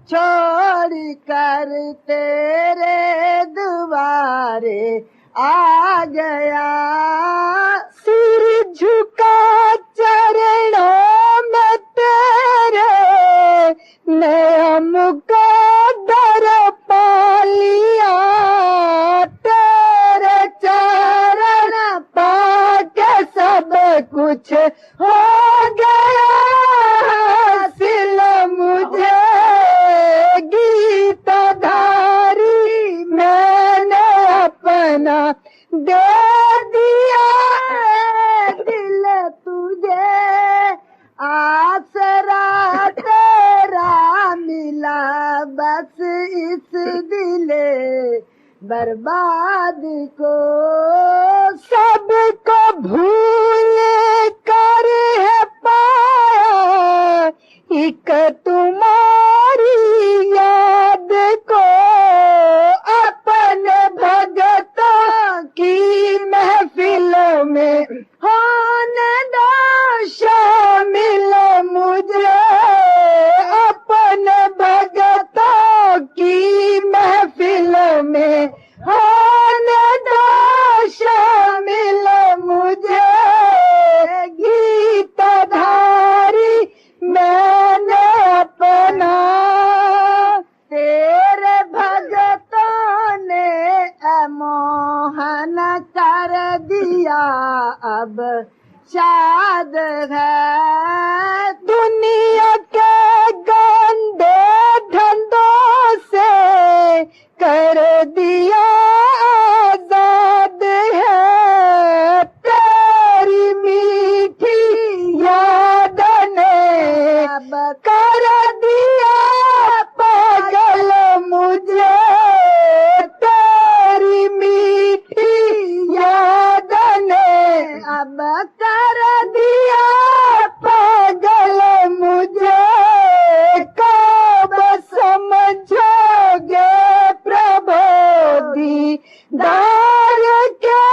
छोड़ कर तेरे द्वारे आ गया। सिर झुका चरणों में तेरे, नया मुकद्दर पा लिया। तेरे चरण पाके सब कुछ हो गया हासिल मुझे। गीतधारी मैंने अपना दे दिया दिल तुझे, आसरा तेरा मिला बस इस दिले बर्बाद को। सबको भूल कर है पाया एक तुम्हारी याद को। अपने भगतों की महफिलों में होने दो शामिल मुझे। अपने भगतों की महफिलों में होने दो शामिल मुझे। गीतधारी मैंने अपना, तेरे भगतों ने मोहन कर दिया अब शाद है। दुनिया के गंदे धंधों से कर दिया आजाद है। तेरी मीठी याद ने अब कर दिया पागल मुझे। तेरी मीठी याद ने अब कर दिया पागल मुझे। कब समझोगे प्रभु दीदार के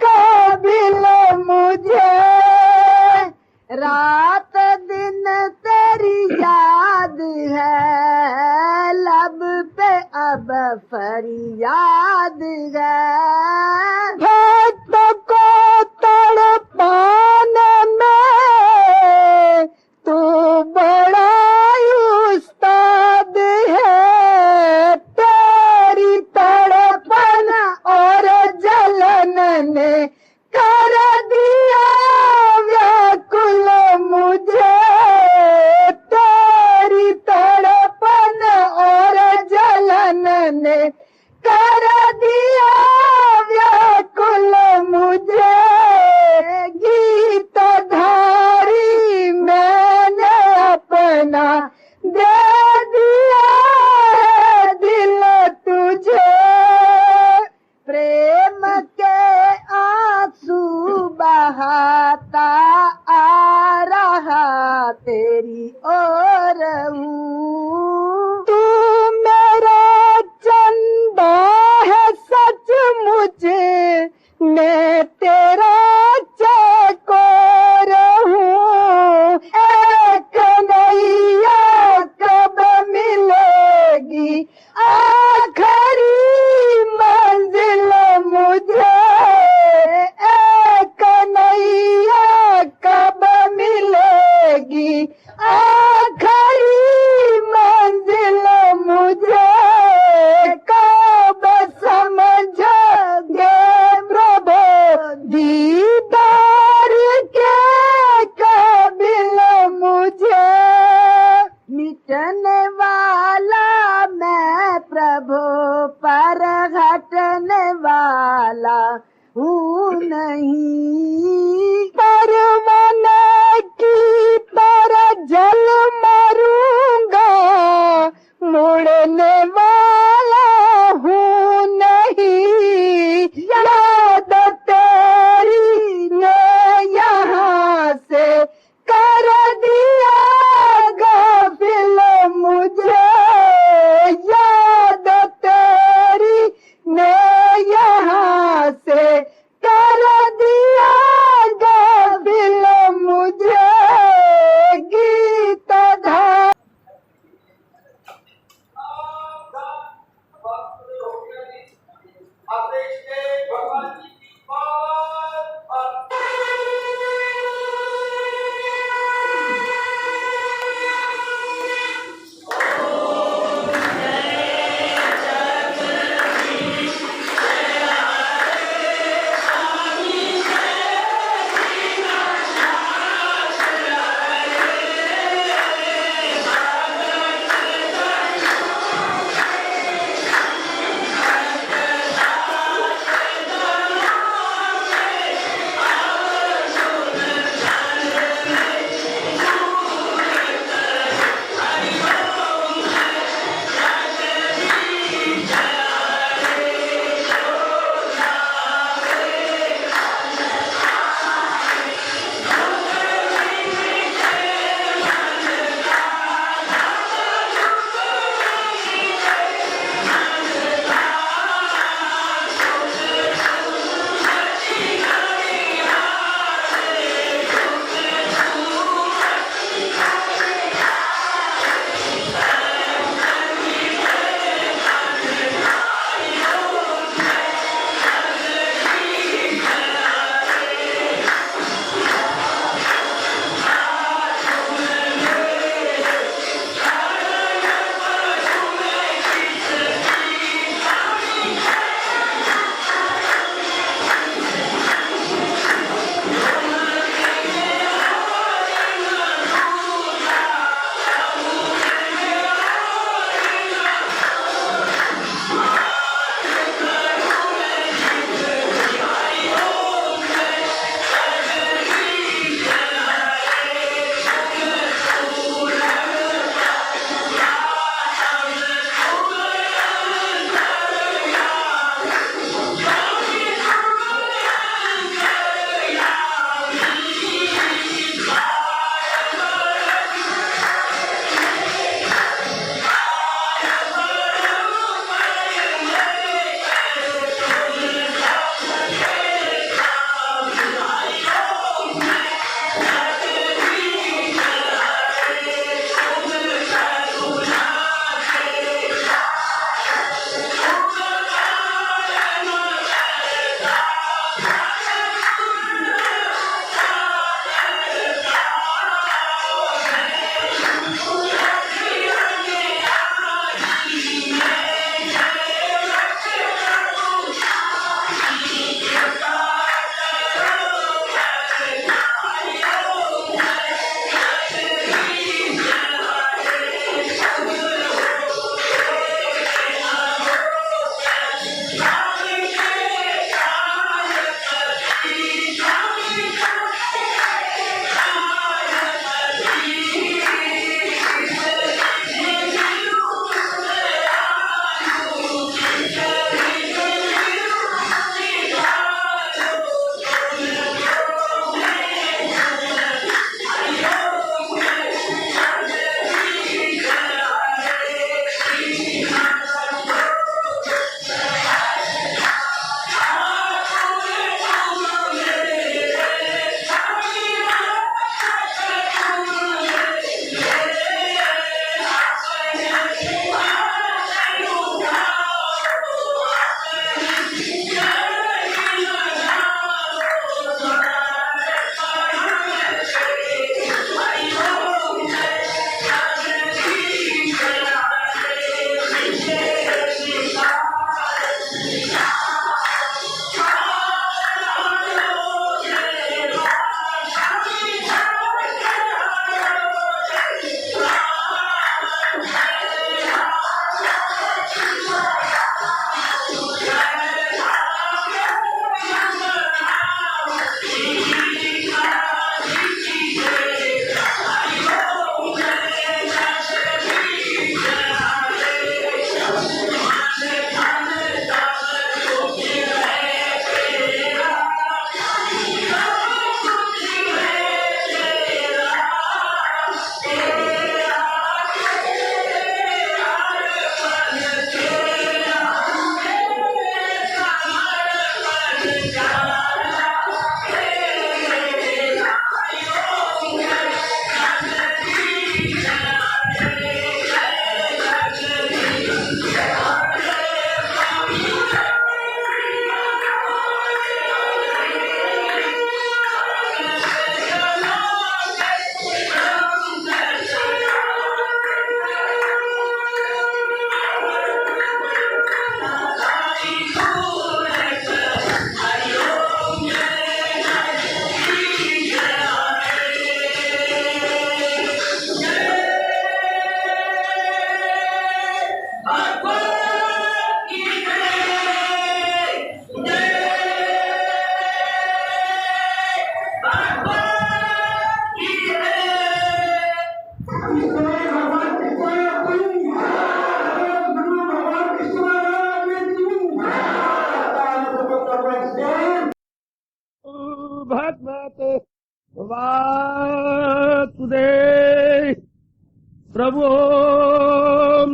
काबिल मुझे। रात दिन तेरी याद है, लब पे अब फरियाद है। भक्तों को तड़पाने में तू बड़ा उस्ताद है। तेरी तड़पन और जलन ने कर दिया व्याकुल मुझे। तेरी तड़पन और जलन ने कर दिया व्याकुल मुझे। गीतधारी मैंने अपना दे दिया है दिल तुझे। प्रेम के आंसू बहाता आ रहा तेरी ओर हूँ। तू मेरा चंदा है सचमुच, मैं तेरा चकोर हूँ। एक नैया कब मिलेगी आखिरी मंजिल मुझे। एक नैया कब मिलेगी आखिरी मंजिल मुझे। कब समझोगे प्रभु दीदार के काबिल मुझे। मिटने वाला मैं प्रभु पर हटने वाला हूँ नहीं। परवाने की तरह जल मारूंगा, मुड़ने वाला हूँ नहीं। याद तेरी ने यहाँ से कर दिया गाफिल मुझे। याद तेरी ने यहाँ से कर दिया गाफिल मुझे। गीतधारी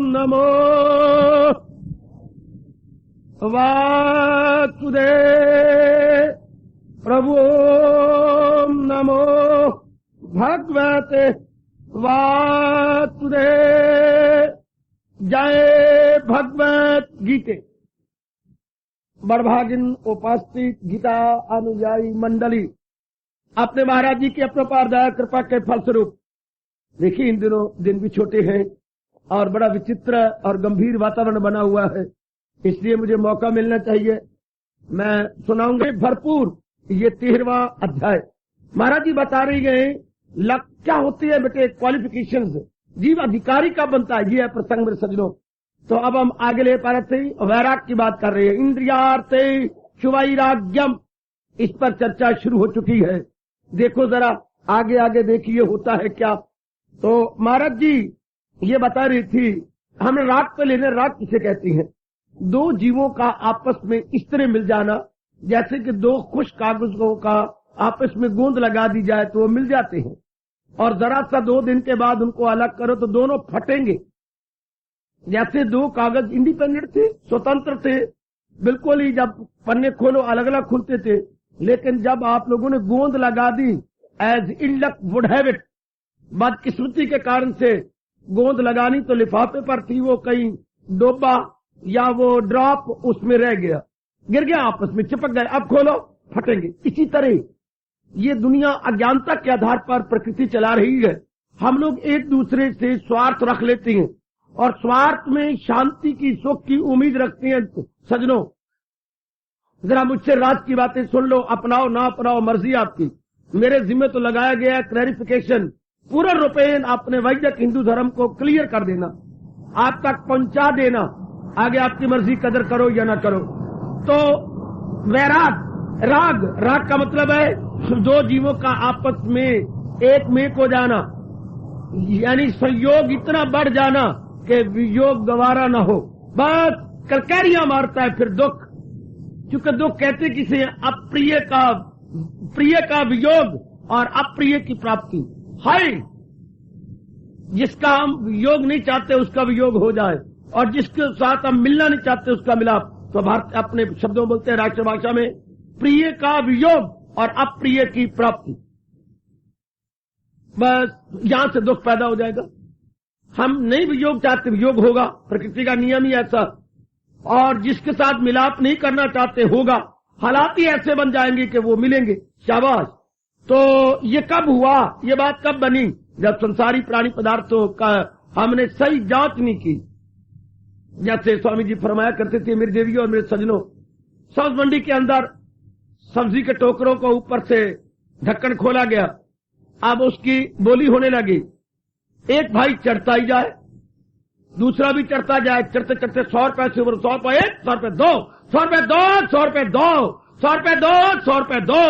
नमो वासुदेव, प्रभु नमो भगवते वासुदेव। जय भगवत गीते। बड़भागिन उपस्थित गीता अनुयायी मंडली, अपने महाराज जी की अपरोपार दया कृपा के फलस्वरूप देखिए इन दिनों दिन भी छोटे हैं और बड़ा विचित्र और गंभीर वातावरण बना हुआ है, इसलिए मुझे मौका मिलना चाहिए। मैं सुनाऊंगा भरपूर ये 13वां अध्याय। महाराज जी बता रही गए क्या होती है बेटे क्वालिफिकेशंस, जीव अधिकारी का बनता है, ये है प्रसंग मेरे सज्जनों। तो अब हम आगे ले पा रहे थे, वैराग की बात कर रहे हैं। इंद्रियार्थे शुवैराग्यम, इस पर चर्चा शुरू हो चुकी है। देखो जरा आगे आगे देखिए होता है क्या। तो महाराज जी ये बता रही थी, हमने राग पे लेने, राग किसे कहती हैं? दो जीवों का आपस में इस तरह मिल जाना जैसे कि दो खुश कागजों का आपस में गोंद लगा दी जाए तो वो मिल जाते हैं, और जरा सा 2 दिन के बाद उनको अलग करो तो दोनों फटेंगे। जैसे दो कागज इंडिपेंडेंट थे, स्वतंत्र थे बिल्कुल ही, जब पन्ने खोलो अलग अलग खुलते थे, लेकिन जब आप लोगों ने गोंद लगा दी, as in luck would have it, बदकिस्मती के कारण से गोंद लगानी तो लिफाफे पर थी, वो कहीं डोबा या वो ड्रॉप उसमें रह गया, गिर गया, आपस में चिपक गए, अब खोलो फटेंगे। इसी तरह ये दुनिया अज्ञानता के आधार पर प्रकृति चला रही है। हम लोग एक दूसरे से स्वार्थ रख लेते हैं और स्वार्थ में शांति की, सुख की उम्मीद रखते हैं। सजनों जरा मुझसे राज की बातें सुन लो, अपनाओ ना अपनाओ मर्जी आपकी। मेरे जिम्मे तो लगाया गया है क्लैरिफिकेशन, पूर्ण रूपेण अपने वैदिक हिंदू धर्म को क्लियर कर देना, आप तक पहुंचा देना, आगे आपकी मर्जी, कदर करो या ना करो। तो वैराग, राग, राग का मतलब है दो जीवों का आपस में एक में हो जाना, यानी संयोग इतना बढ़ जाना कि वियोग गवारा न हो, बस कलकैरियां मारता है फिर दुख। क्योंकि दुख कहते किसे? अप्रिय का, प्रिय का वियोग और अप्रिय की प्राप्ति। हाय, जिसका हम वियोग नहीं चाहते उसका वियोग हो जाए, और जिसके साथ हम मिलना नहीं चाहते उसका मिलाप। तो भारत अपने शब्दों बोलते हैं राष्ट्र भाषा में, प्रिय का वियोग और अप्रिय की प्राप्ति। बस यहां से दुख पैदा हो जाएगा। हम नहीं वियोग चाहते, वियोग होगा, प्रकृति का नियम ही ऐसा। और जिसके साथ मिलाप नहीं करना चाहते होगा, हालात ही ऐसे बन जाएंगे कि वो मिलेंगे। शाबाश। तो ये कब हुआ, ये बात कब बनी? जब संसारी प्राणी पदार्थों का हमने सही जांच नहीं की। जैसे स्वामी जी फरमाया करते थे, मेरी देवी और मेरे सजनों, सब्ज मंडी के अंदर सब्जी के टोकरों को ऊपर से ढक्कन खोला गया, अब उसकी बोली होने लगी। एक भाई चढ़ता ही जाए, दूसरा भी चढ़ता जाए, चढ़ते चढ़ते 100 रुपए से ऊपर, 100 रुपए 1, 100 रुपए 2, 100 रुपए 2, 100 रुपए 2, 100 रुपए 2, 100 रुपए 2,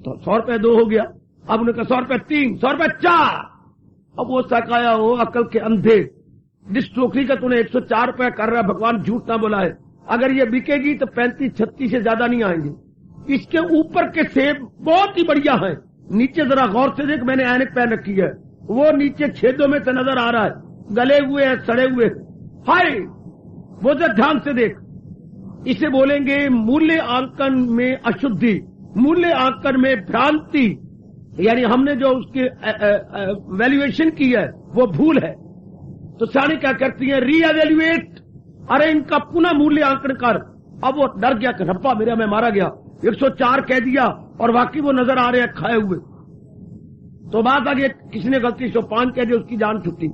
तो 100 रुपए 2 हो गया। अब उन्होंने कहा 100 रुपए 3, 100 रुपए 4। अब वो सकाया हो अकल के अंधे, जिस टोकरी का तूने 104 रुपए कर रहा है, भगवान झूठ ना बोला है, अगर ये बिकेगी तो 35-36 से ज्यादा नहीं आएंगे। इसके ऊपर के सेब बहुत ही बढ़िया हैं, नीचे जरा गौर से देख, मैंने ऐनक पहन रखी है, वो नीचे छेदों में से नजर आ रहा है, गले हुए हैं, सड़े हुए। हाय, वो जरा ध्यान से देख। इसे बोलेंगे मूल्य आंकन में अशुद्धि, मूल्य आंकन में भ्रांति, यानी हमने जो उसकी वैल्यूएशन की है वो भूल है। तो साड़ी क्या करती है? रीएवैल्यूएट, अरे इनका पुनः मूल्य आंकन कर। अब वो डर गया कि रब्बा मेरा, मैं मारा गया, 104 कह दिया और वाकई वो नजर आ रहे हैं खाए हुए। तो बात आगे किसी ने गलती 105 कह दिया, उसकी जान छुट्टी।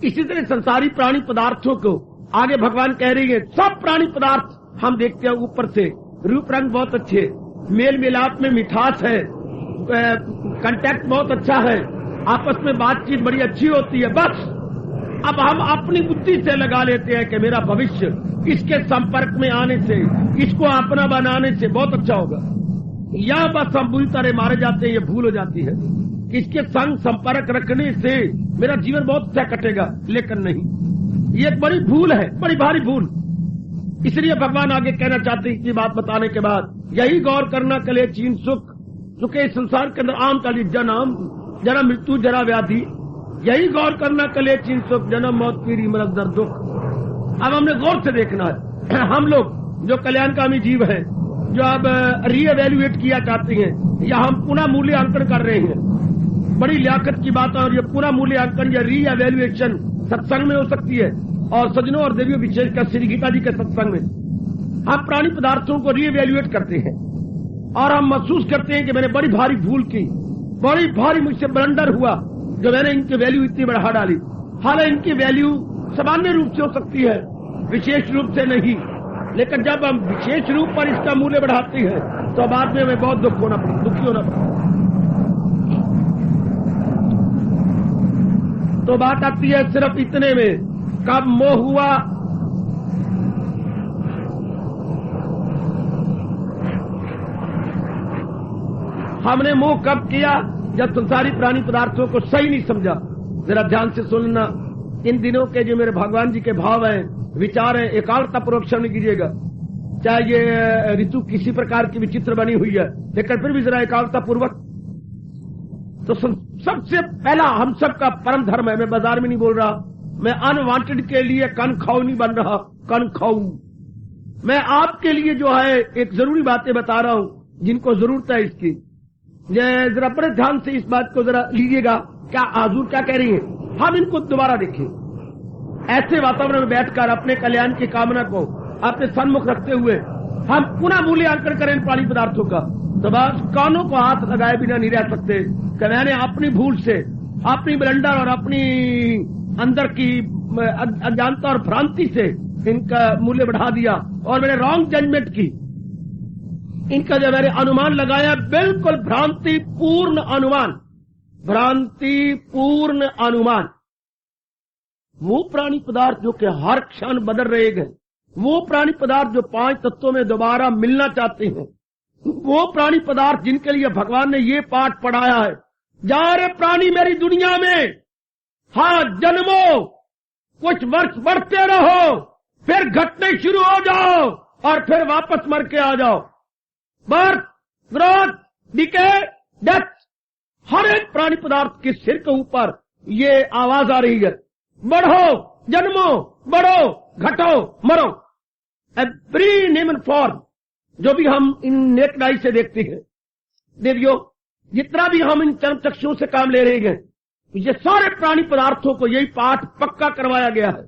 इसी तरह संसारी प्राणी पदार्थों को आगे भगवान कह रही है, सब प्राणी पदार्थ हम देखते हैं ऊपर से, रूप रंग बहुत अच्छे, मेल मिलाप में मिठास है, कांटेक्ट बहुत अच्छा है, आपस में बातचीत बड़ी अच्छी होती है। बस अब हम अपनी बुद्धि से लगा लेते हैं कि मेरा भविष्य इसके संपर्क में आने से, इसको अपना बनाने से बहुत अच्छा होगा, या बस हम बुरी तरह मारे जाते हैं, ये भूल हो जाती है कि इसके संग संपर्क रखने से मेरा जीवन बहुत अच्छा कटेगा। लेकिन नहीं, ये एक बड़ी भूल है, बड़ी भारी भूल। इसलिए भगवान आगे कहना चाहते हैं, ये बात बताने के बाद, यही गौर करना कले चीन सुख, सुखे संसार के अंदर आम काली जन्म, जरा मृत्यु, जरा व्याधि, यही गौर करना कले चीन सुख जन्म मौत पीढ़ी मरद दर्द दुख। अब हमने गौर से देखना है। हम लोग जो कल्याणकामी जीव हैं, जो अब रीएवैल्यूएट किया चाहते हैं या हम पुनः मूल्यांकन कर रहे हैं, बड़ी लियाकत की बात है। और ये पूरा मूल्यांकन या रीएवैल्यूएशन सत्संग में हो सकती है, और सज्जनों और देवियों विशेषकर श्री गीता जी के सत्संग में हम प्राणी पदार्थों को रीएवैल्यूएट करते हैं और हम महसूस करते हैं कि मैंने बड़ी भारी भूल की, बड़ी भारी मुझसे ब्लंडर हुआ जो मैंने इनकी वैल्यू इतनी बढ़ा डाली। हालांकि इनकी वैल्यू सामान्य रूप से हो सकती है, विशेष रूप से नहीं, लेकिन जब हम विशेष रूप पर इसका मूल्य बढ़ाते हैं तो बाद में हमें बहुत दुखी होना पड़ता। तो बात आती है सिर्फ इतने में, कब मोह हुआ, हमने मोह कब किया? जब संसारी प्राणी पदार्थों को सही नहीं समझा। जरा ध्यान से सुनना, इन दिनों के जो मेरे भगवान जी के भाव हैं, विचार हैं, एकाग्रता पूर्वक श्रवण कीजिएगा। चाहे ये ऋतु किसी प्रकार की विचित्र बनी हुई है, लेकिन फिर भी जरा एकाग्रता पूर्वक। तो सबसे पहला हम सबका परम धर्म है, मैं बाजार में नहीं बोल रहा, मैं अनवांटेड के लिए कन खाऊ नहीं बन रहा, कन खाऊ। मैं आपके लिए जो है एक जरूरी बातें बता रहा हूं जिनको जरूरत है इसकी। जरा बड़े ध्यान से इस बात को जरा लीजिएगा। क्या हुजूर क्या कह रही है, हम इनको दोबारा देखें। ऐसे वातावरण में बैठकर अपने कल्याण की कामना को अपने सन्मुख रखते हुए हम पुनः मूल्यांकन करें इन प्राणी पदार्थों का, तो बस कानों को हाथ लगाए बिना नहीं रह सकते कि मैंने अपनी भूल से, अपनी ब्लंडर और अपनी अंदर की अज्ञानता और भ्रांति से इनका मूल्य बढ़ा दिया और मैंने रॉन्ग जजमेंट की। इनका जो मैंने अनुमान लगाया बिल्कुल भ्रांतिपूर्ण अनुमान, भ्रांतिपूर्ण अनुमान। वो प्राणी पदार्थ जो कि हर क्षण बदल रहे हैं, वो प्राणी पदार्थ जो 5 तत्वों में दोबारा मिलना चाहते हैं, वो प्राणी पदार्थ जिनके लिए भगवान ने ये पाठ पढ़ाया है, जा रे प्राणी मेरी दुनिया में, हाँ जन्मो, कुछ वर्ष बढ़ते रहो, फिर घटने शुरू हो जाओ और फिर वापस मर के आ जाओ। बर्थ, ग्रोथ, डिके, डेथ, हर एक प्राणी पदार्थ के सिर के ऊपर ये आवाज आ रही है, बढ़ो, जन्मो, बढ़ो, घटो, मरो। एवरी नेम एंड फॉर्म जो भी हम इन नेक्ड आई से देखते हैं, देवियों, जितना भी हम इन चर्म चक्षुओं से काम ले रहे हैं, ये सारे प्राणी पदार्थों को यही पाठ पक्का करवाया गया है,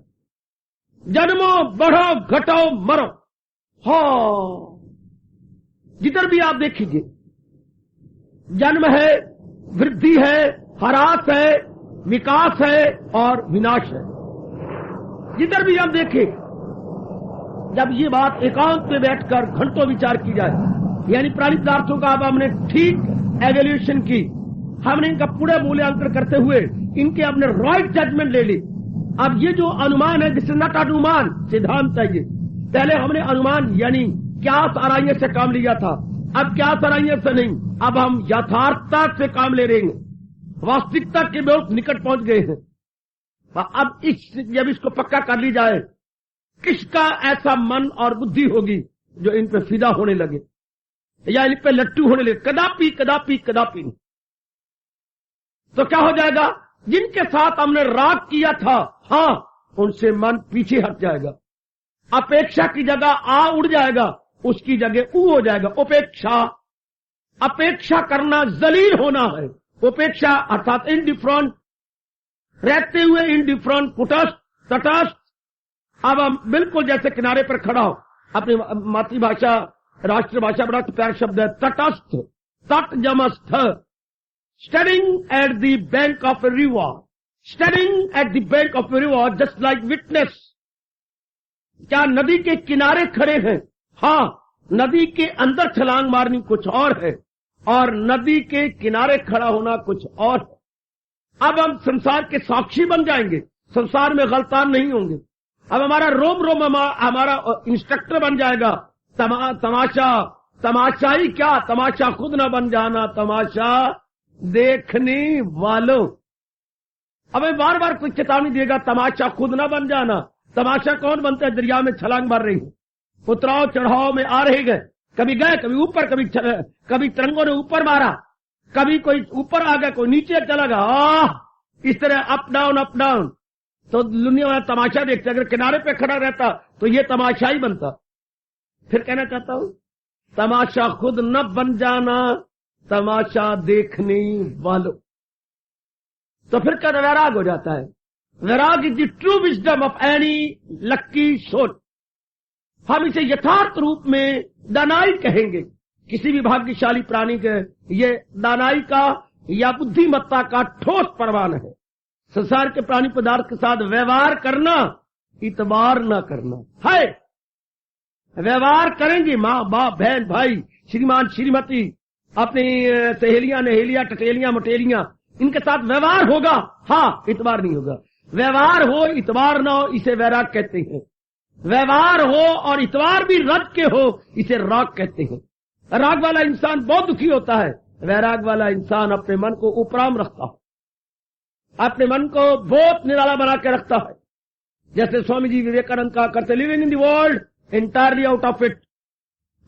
जन्मो, बढ़ो, घटो, मरो। हाँ, जिधर भी आप देखिए जन्म है, वृद्धि है, ह्रास है, विकास है और विनाश है। जिधर भी हम देखें, जब ये बात एकांत में बैठकर घंटों विचार की जाए, यानी प्राणी पदार्थों का अब हमने ठीक एवेल्यूएशन की, हमने इनका पूरा मूल्यांकन करते हुए इनके अपने राइट जजमेंट ले ली। अब ये जो अनुमान है, दिस इज नॉट अनुमान, सिद्धांत है ये। पहले हमने अनुमान यानी क्या आराइये से काम लिया था, अब क्या आराइये से नहीं, अब हम यथार्थता से काम ले रहे हैं, वास्तविकता के बहुत निकट पहुंच गए हैं। अब जब इसको पक्का कर ली जाए, किसका ऐसा मन और बुद्धि होगी जो इन पे फिदा होने लगे या इन पे लट्टू होने लगे? कदापि कदापि कदापि नहीं। तो क्या हो जाएगा? जिनके साथ हमने राग किया था, हाँ, उनसे मन पीछे हट जाएगा, अपेक्षा की जगह आ उड़ जाएगा, उसकी जगह ऊ हो जाएगा। उपेक्षा, अपेक्षा करना जलील होना है। उपेक्षा अर्थात इनडिफरेंट, रहते हुए इनडिफरेंट, कुटस्थ, तटस्थ। अब हम बिल्कुल जैसे किनारे पर खड़ा हो, अपनी मातृभाषा, राष्ट्रभाषा, बड़ा प्यारा शब्द है तटस्थ, तट जमस्थ, standing at the bank of a river, standing at the bank of a river just like witness. क्या नदी के किनारे खड़े हैं? हाँ, नदी के अंदर छलांग मारनी कुछ और है और नदी के किनारे खड़ा होना कुछ और है। अब हम संसार के साक्षी बन जाएंगे, संसार में गलतान नहीं होंगे। अब हमारा रोम रोम हमारा इंस्ट्रक्टर बन जाएगा। तमाशा, तमाशाई क्या, तमाशा खुद न बन जाना, तमाशा देखने वालों। अब बार बार कोई चेतावनी देगा, तमाशा खुद न बन जाना। तमाशा कौन बनता है? दरिया में छलांग मार रही है, उतराव चढ़ाव में आ रहे गए, कभी गए, कभी ऊपर, कभी तरंगों ने ऊपर मारा, कभी कोई ऊपर आ गया, कोई नीचे चला गया। इस तरह अप डाउन। तो दुनिया वाला तमाशा देखते, अगर किनारे पे खड़ा रहता तो ये तमाशा ही बनता। फिर कहना चाहता हूं, तमाशा खुद न बन जाना, तमाशा देखने वालों। तो फिर क्या वैराग हो जाता है। Vairag is the true wisdom of any lucky soul. हम इसे यथार्थ रूप में दानाई कहेंगे। किसी भी भाग्यशाली प्राणी के ये दानाई का या बुद्धिमत्ता का ठोस प्रमाण है। संसार के प्राणी पदार्थ के साथ व्यवहार करना, इतबार न करना है। व्यवहार करेंगे माँ बाप बहन भाई श्रीमान श्रीमती अपनी सहेलियां नहेलियां टटेलियां मटेलियां, इनके साथ व्यवहार होगा, हाँ इतबार नहीं होगा। व्यवहार हो इतबार न हो, इसे वैराग कहते हैं। व्यवहार हो और इतबार भी रद के हो, इसे राग कहते हैं। राग वाला इंसान बहुत दुखी होता है, वैराग वाला इंसान अपने मन को उपराम रखता है, अपने मन को बहुत निराला बना के रखता है। जैसे स्वामी जी विवेकानंद कहा करते, living in the world entirely out of it.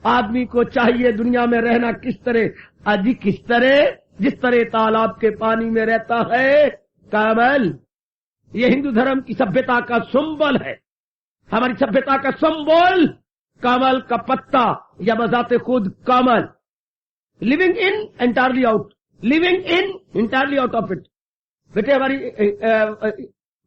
आदमी को चाहिए दुनिया में रहना किस तरह, अधिक किस तरह, जिस तरह तालाब के पानी में रहता है कमल। ये हिंदू धर्म की सभ्यता का सिंबल है। हमारी सभ्यता का सिंबल कमल का पत्ता या बजाते खुद कमल। Living in entirely out, living in entirely out of it. बेटे हमारी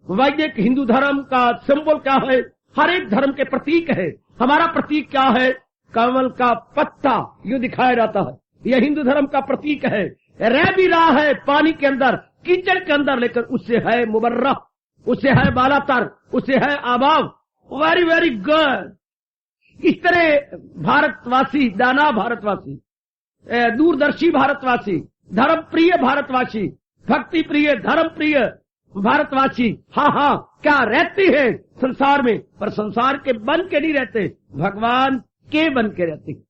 वैदिक हिंदू धर्म का सिंबल क्या है? हर एक धर्म के प्रतीक है। हमारा प्रतीक क्या है? कमल का पत्ता यूं दिखाया जाता है, यह हिंदू धर्म का प्रतीक है। रह भी रहा है पानी के अंदर, कीचड़ के अंदर, लेकिन उससे है मुबर्रा, उससे है बालातर, उससे है आबाव। Very very good. इस तरह भारतवासी, दाना भारतवासी, दूरदर्शी भारतवासी, धर्म प्रिय भारतवासी, भक्ति प्रिय धर्म प्रिय भारतवासी, हाँ क्या रहते हैं संसार में, पर संसार के बन के नहीं रहते, भगवान के बन के रहते हैं।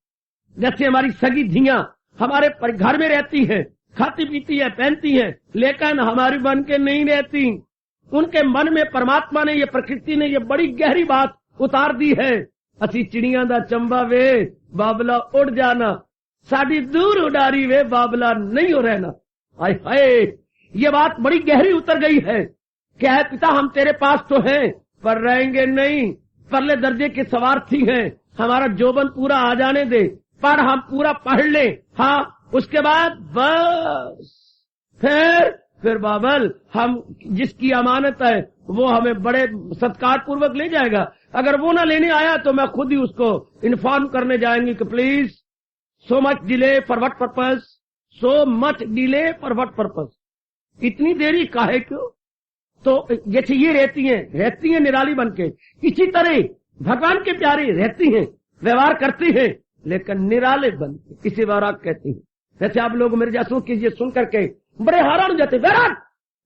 जैसे हमारी सगी धियां हमारे घर में रहती हैं, खाती पीती है, पहनती हैं, लेकिन हमारी बन के नहीं रहती। उनके मन में परमात्मा ने, ये प्रकृति ने ये बड़ी गहरी बात उतार दी है। असी चिड़िया दा चंबा वे बाबला उड़ जाना, साड़ी दूर उडारी वे बाबला नहीं हो रहना। हाय हाय, ये बात बड़ी गहरी उतर गई है। क्या है पिता, हम तेरे पास तो हैं पर रहेंगे नहीं, परले दर्जे के स्वार्थी हैं, हमारा जोबन पूरा आ जाने दे, पर हम पूरा पढ़ ले, हाँ उसके बाद बस फिर बाबल हम जिसकी अमानत है वो हमें बड़े सत्कार पूर्वक ले जाएगा। अगर वो ना लेने आया तो मैं खुद ही उसको इन्फॉर्म करने जाएंगे कि please so much delay for what purpose, so much delay for what purpose, इतनी देरी काहे क्यों। तो जैसे ये रहती हैं निराली बन के, इसी तरह भगवान के प्यारे रहती हैं, व्यवहार करती हैं, लेकिन निराले बन के, इसे वैराग कहते हैं। जैसे आप लोग मेरे जैसों की ये सुन करके बड़े हैरान हो जाते, वैराग,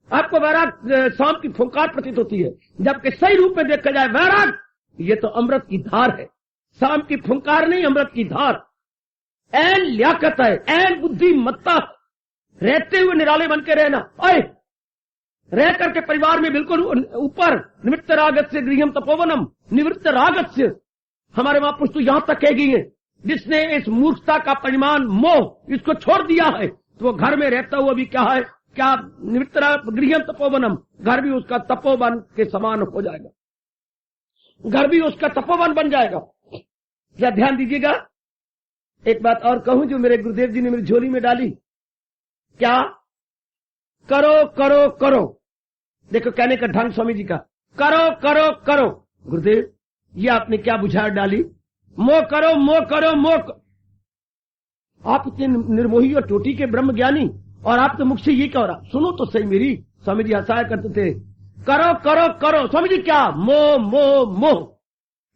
आपको वैराग शाम की फुंकार प्रतीत होती है, जबकि सही रूप में देखा जाए वैराग ये तो अमृत की धार है। शाम की फुंकार नहीं, अमृत की धार। ऐन लियाकत है, ऐन बुद्धिमत्ता, रहते हुए निराले बन के रहना, रह करके परिवार में बिल्कुल ऊपर, निवृत्त रागस्य गृहम तपोवनम, निवृत्त रागस्य, हमारे महापुरुष तो यहां तक कह गई है, जिसने इस मूर्खता का परिमाण मोह इसको छोड़ दिया है तो वो घर में रहता हुआ भी क्या है, क्या निवृत्त गृहम तपोवनम, घर भी उसका तपोवन के समान हो जाएगा, घर भी उसका तपोवन बन जाएगा। क्या ध्यान दीजिएगा। एक बात और कहूं जो मेरे गुरुदेव जी ने मेरी झोली में डाली, क्या करो करो करो, देखो कहने का ढंग स्वामी जी का, करो करो करो। गुरुदेव ये आपने क्या बुझार डाली, मोह करो मोह करो मोह। आप इतने निर्मोही और टोटी के ब्रह्म ज्ञानी, और आप तो मुख से ये कह रहा, सुनो तो सही मेरी। स्वामी जी हंसाया करते थे, करो करो करो। स्वामी जी क्या, मोह मोह मोह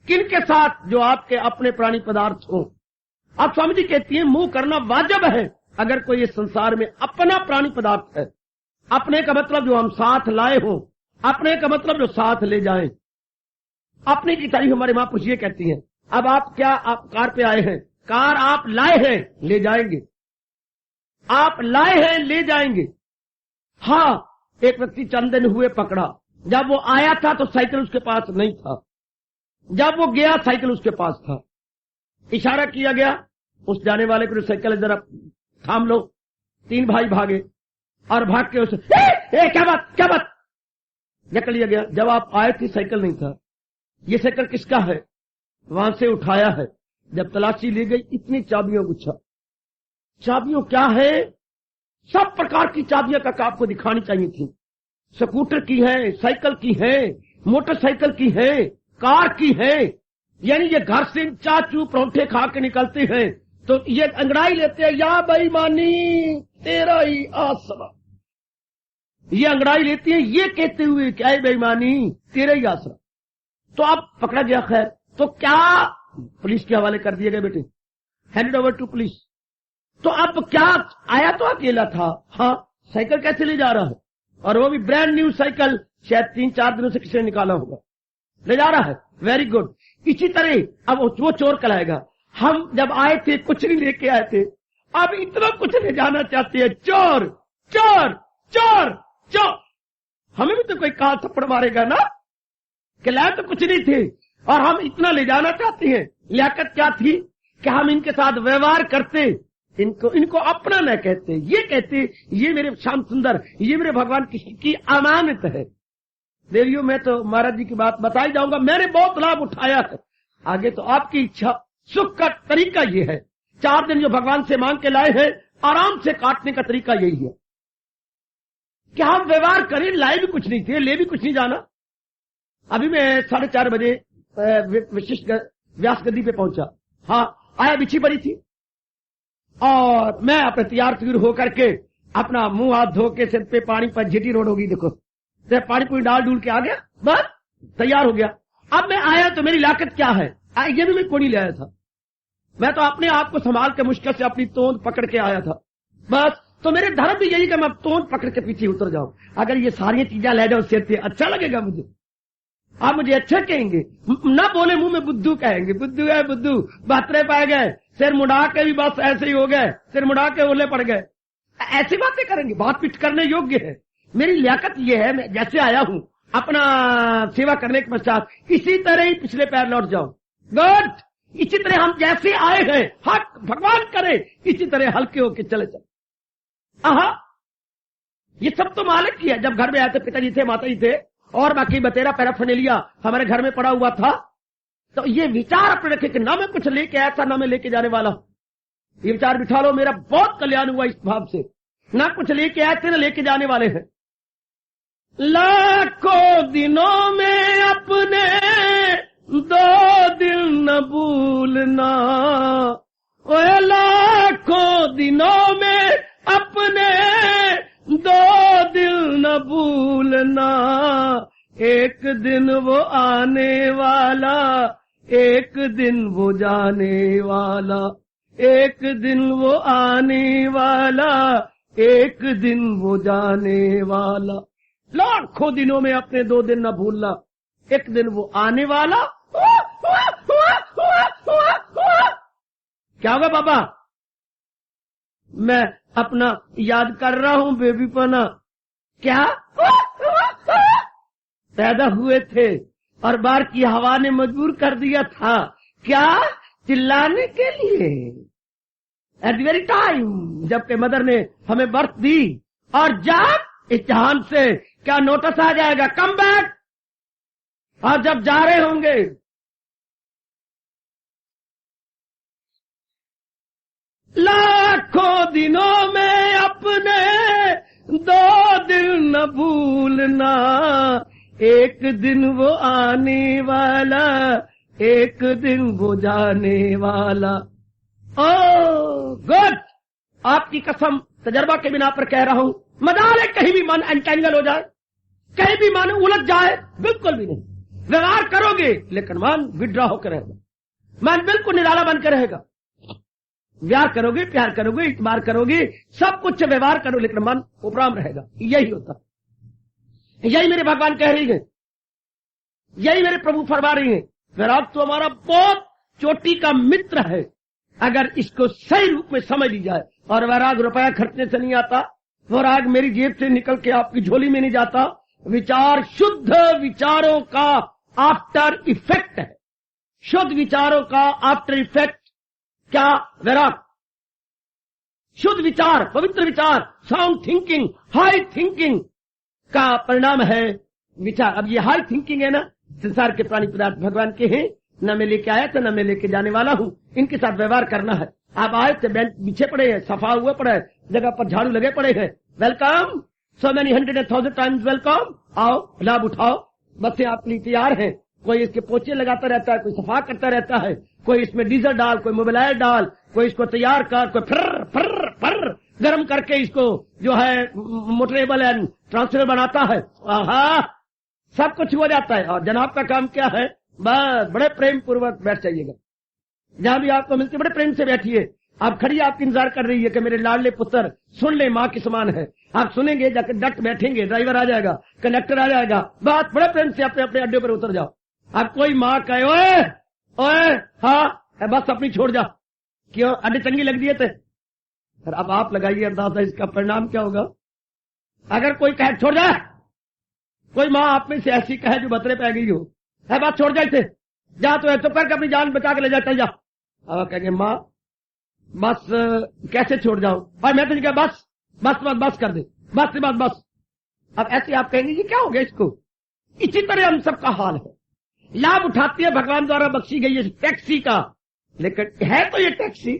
किन के साथ, जो आपके अपने प्राणी पदार्थ हो। आप स्वामी जी कहती हैं मोह करना वाजिब है अगर कोई इस संसार में अपना प्राणी पदार्थ है। अपने का मतलब जो हम साथ लाए हो, अपने का मतलब जो साथ ले जाएं। अपने की तारीफ हमारे महापुरुष ये कहती हैं। अब आप क्या, आप कार पे आए हैं, कार आप लाए हैं, ले जाएंगे, आप लाए हैं ले जाएंगे। हाँ, एक व्यक्ति चंद दिन हुए पकड़ा, जब वो आया था तो साइकिल उसके पास नहीं था, जब वो गया साइकिल उसके पास था। इशारा किया गया उस जाने वाले को, साइकिल जरा थाम लो। 3 भाई भागे और भाग के उसे क्या बात निकल लिया गया। जब आप आए थे साइकिल नहीं था। ये साइकिल किसका है? वहां से उठाया है। जब तलाशी ली गई, इतनी चाबियों गुच्छा। चाबियों क्या है? सब प्रकार की चाबियां का आपको दिखानी चाहिए थी। स्कूटर की है, साइकिल की है, मोटरसाइकिल की है, कार की है। यानी ये घर से चाचू परोठे खा के निकलते हैं तो ये अंगड़ाई लेते हैं, या बेईमानी तेरा ही आसरा। ये अंगड़ाई लेती है ये कहते हुए क्या है बेईमानी तेरा ही आसरा। तो आप पकड़ा गया। खैर, तो क्या पुलिस के हवाले कर दिए गए बेटे, हैंडेड ओवर टू पुलिस। तो अब क्या आया तो अकेला था। हाँ, साइकिल कैसे ले जा रहा है? और वो भी ब्रांड न्यू साइकिल, शायद 3-4 दिनों से किसी ने निकाला होगा, ले जा रहा है। Very good. इसी तरह अब वो चोर कलाएगा। हम जब आए थे कुछ नहीं लेके आए थे, अब इतना कुछ ले जाना चाहते हैं। चोर चोर चोर चोर। हमें भी तो कोई कहा थप्पड़ मारेगा ना कि लाए तो कुछ नहीं थे और हम इतना ले जाना चाहते हैं। लियाकत क्या थी कि हम इनके साथ व्यवहार करते, इनको अपना न कहते, ये कहते ये मेरे श्याम सुंदर, ये मेरे भगवान की अमानत है। देवियों, मैं तो महाराज जी की बात बताई जाऊंगा। मैंने बहुत लाभ उठाया है। आगे तो आपकी इच्छा। सुख का तरीका ये है, 4 दिन जो भगवान से मांग के लाए हैं, आराम से काटने का तरीका यही है कि हम व्यवहार करें। लाए भी कुछ नहीं थे, ले भी कुछ नहीं जाना। अभी मैं 4:30 बजे विशिष्ट व्यास गद्दी पे पहुंचा। हाँ, आया बिछी पड़ी थी और मैं अपने तैयार होकर के अपना मुंह हाथ धो के सिर पे पानी पर जीटी रोड होगी, देखो तो पानी पूरी डाल डूल के आ गया, बस तैयार हो गया। अब मैं आया तो मेरी लाकत क्या है? ये भी मैं कोई नहीं ले आया था। मैं तो अपने आप को संभाल के मुश्किल से अपनी तोंद पकड़ के आया था, बस। तो मेरे धर्म भी यही कि मैं तोंद पकड़ के पीछे उतर जाऊं। अगर ये सारी चीजें ले जाओ सिर से, अच्छा लगेगा मुझे। आप मुझे अच्छा कहेंगे, ना बोले मुंह में बुद्धू कहेंगे। बुद्धू है बुद्धू, बातरे पाए गए, सिर मुड़ा के भी बस ऐसे ही हो गए, सिर मुड़ा के ओले पड़ गए। ऐसी बातें करेंगे, बात पीट करने योग्य है। मेरी लियाकत ये है, मैं जैसे आया हूं अपना सेवा करने के पश्चात इसी तरह ही पिछले पैर लौट जाऊं। गुड। इसी तरह हम जैसे आए हैं, हक भगवान करे इसी तरह हल्के होके चले चले। आहा, ये सब तो मालिक की है। जब घर में आए थे, पिताजी थे, माता जी थे और बाकी बतेरा पैराफर्नेलिया हमारे घर में पड़ा हुआ था। तो ये विचार अपने रखे कि ना मैं कुछ लेके आया था, ना मैं लेके जाने वाला। ये विचार बिठा लो, मेरा बहुत कल्याण हुआ इस भाव से। ना कुछ लेके आए थे, ना लेके जाने वाले हैं। लाखों दिनों में अपने 2 दिन न भूलना, ओए लाखों दिनों में अपने 2 दिन न भूलना। एक दिन वो आने वाला, एक दिन वो जाने वाला, एक दिन वो आने वाला, एक दिन वो जाने वाला। लाखों दिनों में अपने 2 दिन न भूलना, एक दिन वो आने वाला। क्या होगा बाबा? मैं अपना याद कर रहा हूं बेबीपना। क्या पैदा हुए थे और बार की हवा ने मजबूर कर दिया था, क्या चिल्लाने के लिए। एट द वेरी टाइम जबकि मदर ने हमें बर्थ दी, और जब इस जहान से क्या नोटिस आ जाएगा, कम बैक। और जब जा रहे होंगे, लाखों दिनों में अपने 2 दिन न भूलना, एक दिन वो आने वाला, एक दिन वो जाने वाला। Oh good. आपकी कसम तजर्बा के बिना पर कह रहा हूं, मजाल है कहीं भी मन एंटेंगल हो जाए, कहीं भी मन उलझ जाए, बिल्कुल भी नहीं। व्यवहार करोगे लेकिन मन विड्रॉ होकर रहेगा, मन बिल्कुल निराला बनकर रहेगा। प्यार करोगे, प्यार करोगे, इतबार करोगे, सब कुछ व्यवहार करो, लेकिन मन उपराम रहेगा। यही होता, यही मेरे भगवान कह रही है, यही मेरे प्रभु फरमा रही है। वैराग तो हमारा बहुत चोटी का मित्र है, अगर इसको सही रूप में समझ ली जाए। और वैराग रुपया खर्चने से नहीं आता, वो राग मेरी जेब से निकल के आपकी झोली में नहीं जाता। विचार शुद्ध विचारों का आफ्टर इफेक्ट है, शुद्ध विचारों का आफ्टर इफेक्ट क्या? वैराग। शुद्ध विचार, पवित्र विचार, साउंड थिंकिंग, हाई थिंकिंग, का परिणाम है विचार। अब ये हाई थिंकिंग है ना, संसार के प्राणी पदार्थ भगवान के हैं, न मैं लेके आया था न मैं लेके जाने वाला हूँ, इनके साथ व्यवहार करना है। आप आए थे, बेंच पीछे पड़े हैं, सफा हुए पड़े हैं, जगह पर झाड़ू लगे पड़े हैं, welcome, so many 100,000 times welcome, आओ लाभ उठाओ, बसें आपके लिए तैयार हैं। कोई इसके पोछे लगाता रहता है, कोई सफा करता रहता है, कोई इसमें डीजल डाल, कोई मोबिलाइज डाल, कोई इसको तैयार कर, कोई फर गर्म करके इसको जो है मोटरेबल एंड ट्रांसफर बनाता है। आहा, सब कुछ हो जाता है। और जनाब का काम क्या है, बस बड़े प्रेम पूर्वक बैठ जाइएगा, जहां भी आपको मिलती बड़े प्रेम से बैठिए। आप खड़ी आपकी इंतजार कर रही है कि मेरे लाडले पुत्र सुन ले, माँ के समान है। आप सुनेंगे, जाकर डट बैठेंगे, ड्राइवर आ जाएगा, कंडक्टर आ जाएगा, बात बड़े प्रेम से अपने अपने अड्डे पर उतर जाओ। अब कोई माँ कहे ओए ओए हाँ बस अपनी छोड़ जा, क्यों अड्डे चंगी लग दिए थे। अब आप लगाइए अंदाजा इसका परिणाम क्या होगा। अगर कोई कहे छोड़ जा, कोई माँ आप में से ऐसी कहे जो बतरे पे गई हो, है बात छोड़ जाए थे, जा तो है तो करके अपनी जान बचा के ले जा, चल जा। अब कहेंगे माँ बस कैसे छोड़ जाओ, और मैं तो नहीं कहा बस बस बस बस कर दे, बस से बस बस। अब ऐसे आप कहेंगे ये क्या हो गया इसको। इसी तरह हम सबका हाल है, लाभ उठाती है भगवान द्वारा बख्शी गई है टैक्सी का, लेकिन है तो ये टैक्सी,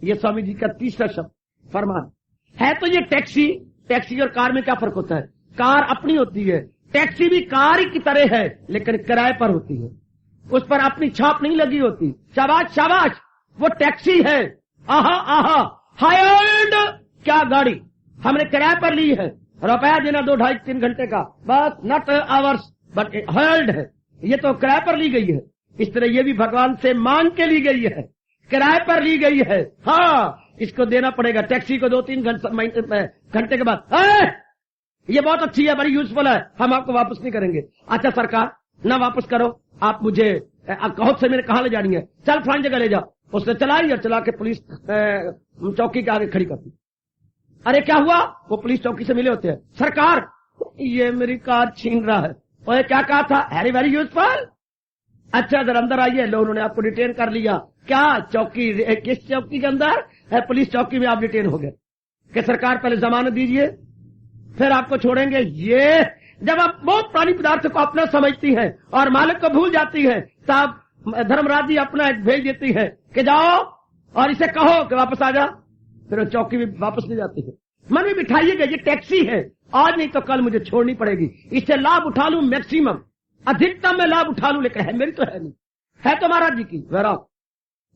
ये स्वामी जी का तीसरा शब्द फरमान है तो ये टैक्सी। टैक्सी और कार में क्या फर्क होता है, कार अपनी होती है, टैक्सी भी कार ही की तरह है लेकिन किराए पर होती है, उस पर अपनी छाप नहीं लगी होती। शाबाश शाबाश, वो टैक्सी है, आहा आहा, हायर्ड क्या गाड़ी हमने किराए पर ली है, रुपया देना 2, 2.5, 3 घंटे का, बस नॉट आवर्स बट हायर्ड है, ये तो किराए पर ली गई है। इस तरह ये भी भगवान से मांग के ली गई है, किराए पर ली गई है। हाँ, इसको देना पड़ेगा टैक्सी को 2-3 घंटे के बाद। ये बहुत अच्छी है, बड़ी यूजफुल है, हम आपको वापस नहीं करेंगे। अच्छा सरकार ना वापस करो, आप मुझे कहो से मैंने कहाँ ले जानी है, चल फलानी जगह ले जाओ। उसने चलाई और चला के पुलिस चौकी के आगे खड़ी कर दी। अरे क्या हुआ, वो पुलिस चौकी से मिले होते हैं, सरकार ये मेरी कार छीन रहा है। और क्या कहा था, वेरी वेरी यूजफुल। अच्छा जरा अंदर आइए, लो उन्होंने आपको डिटेन कर लिया। क्या चौकी, किस चौकी के अंदर है, पुलिस चौकी में आप डिटेन हो गए कि सरकार पहले जमानत दीजिए फिर आपको छोड़ेंगे। ये जब आप बहुत प्राणी पदार्थ को अपना समझती हैं और मालिक को भूल जाती है, तब धर्मराज जी अपना एक भेज देती है कि जाओ और इसे कहो कि वापस आ जा, फिर वो चौकी में वापस ले जाती है। मन में बिठाइएगा ये टैक्सी है, आज नहीं तो कल मुझे छोड़नी पड़ेगी, इससे लाभ उठा लूं, मैक्सिमम अधिकतम में लाभ उठा लूं, लेकिन है मेरी तो है नहीं, है तो महाराज जी की। वेरा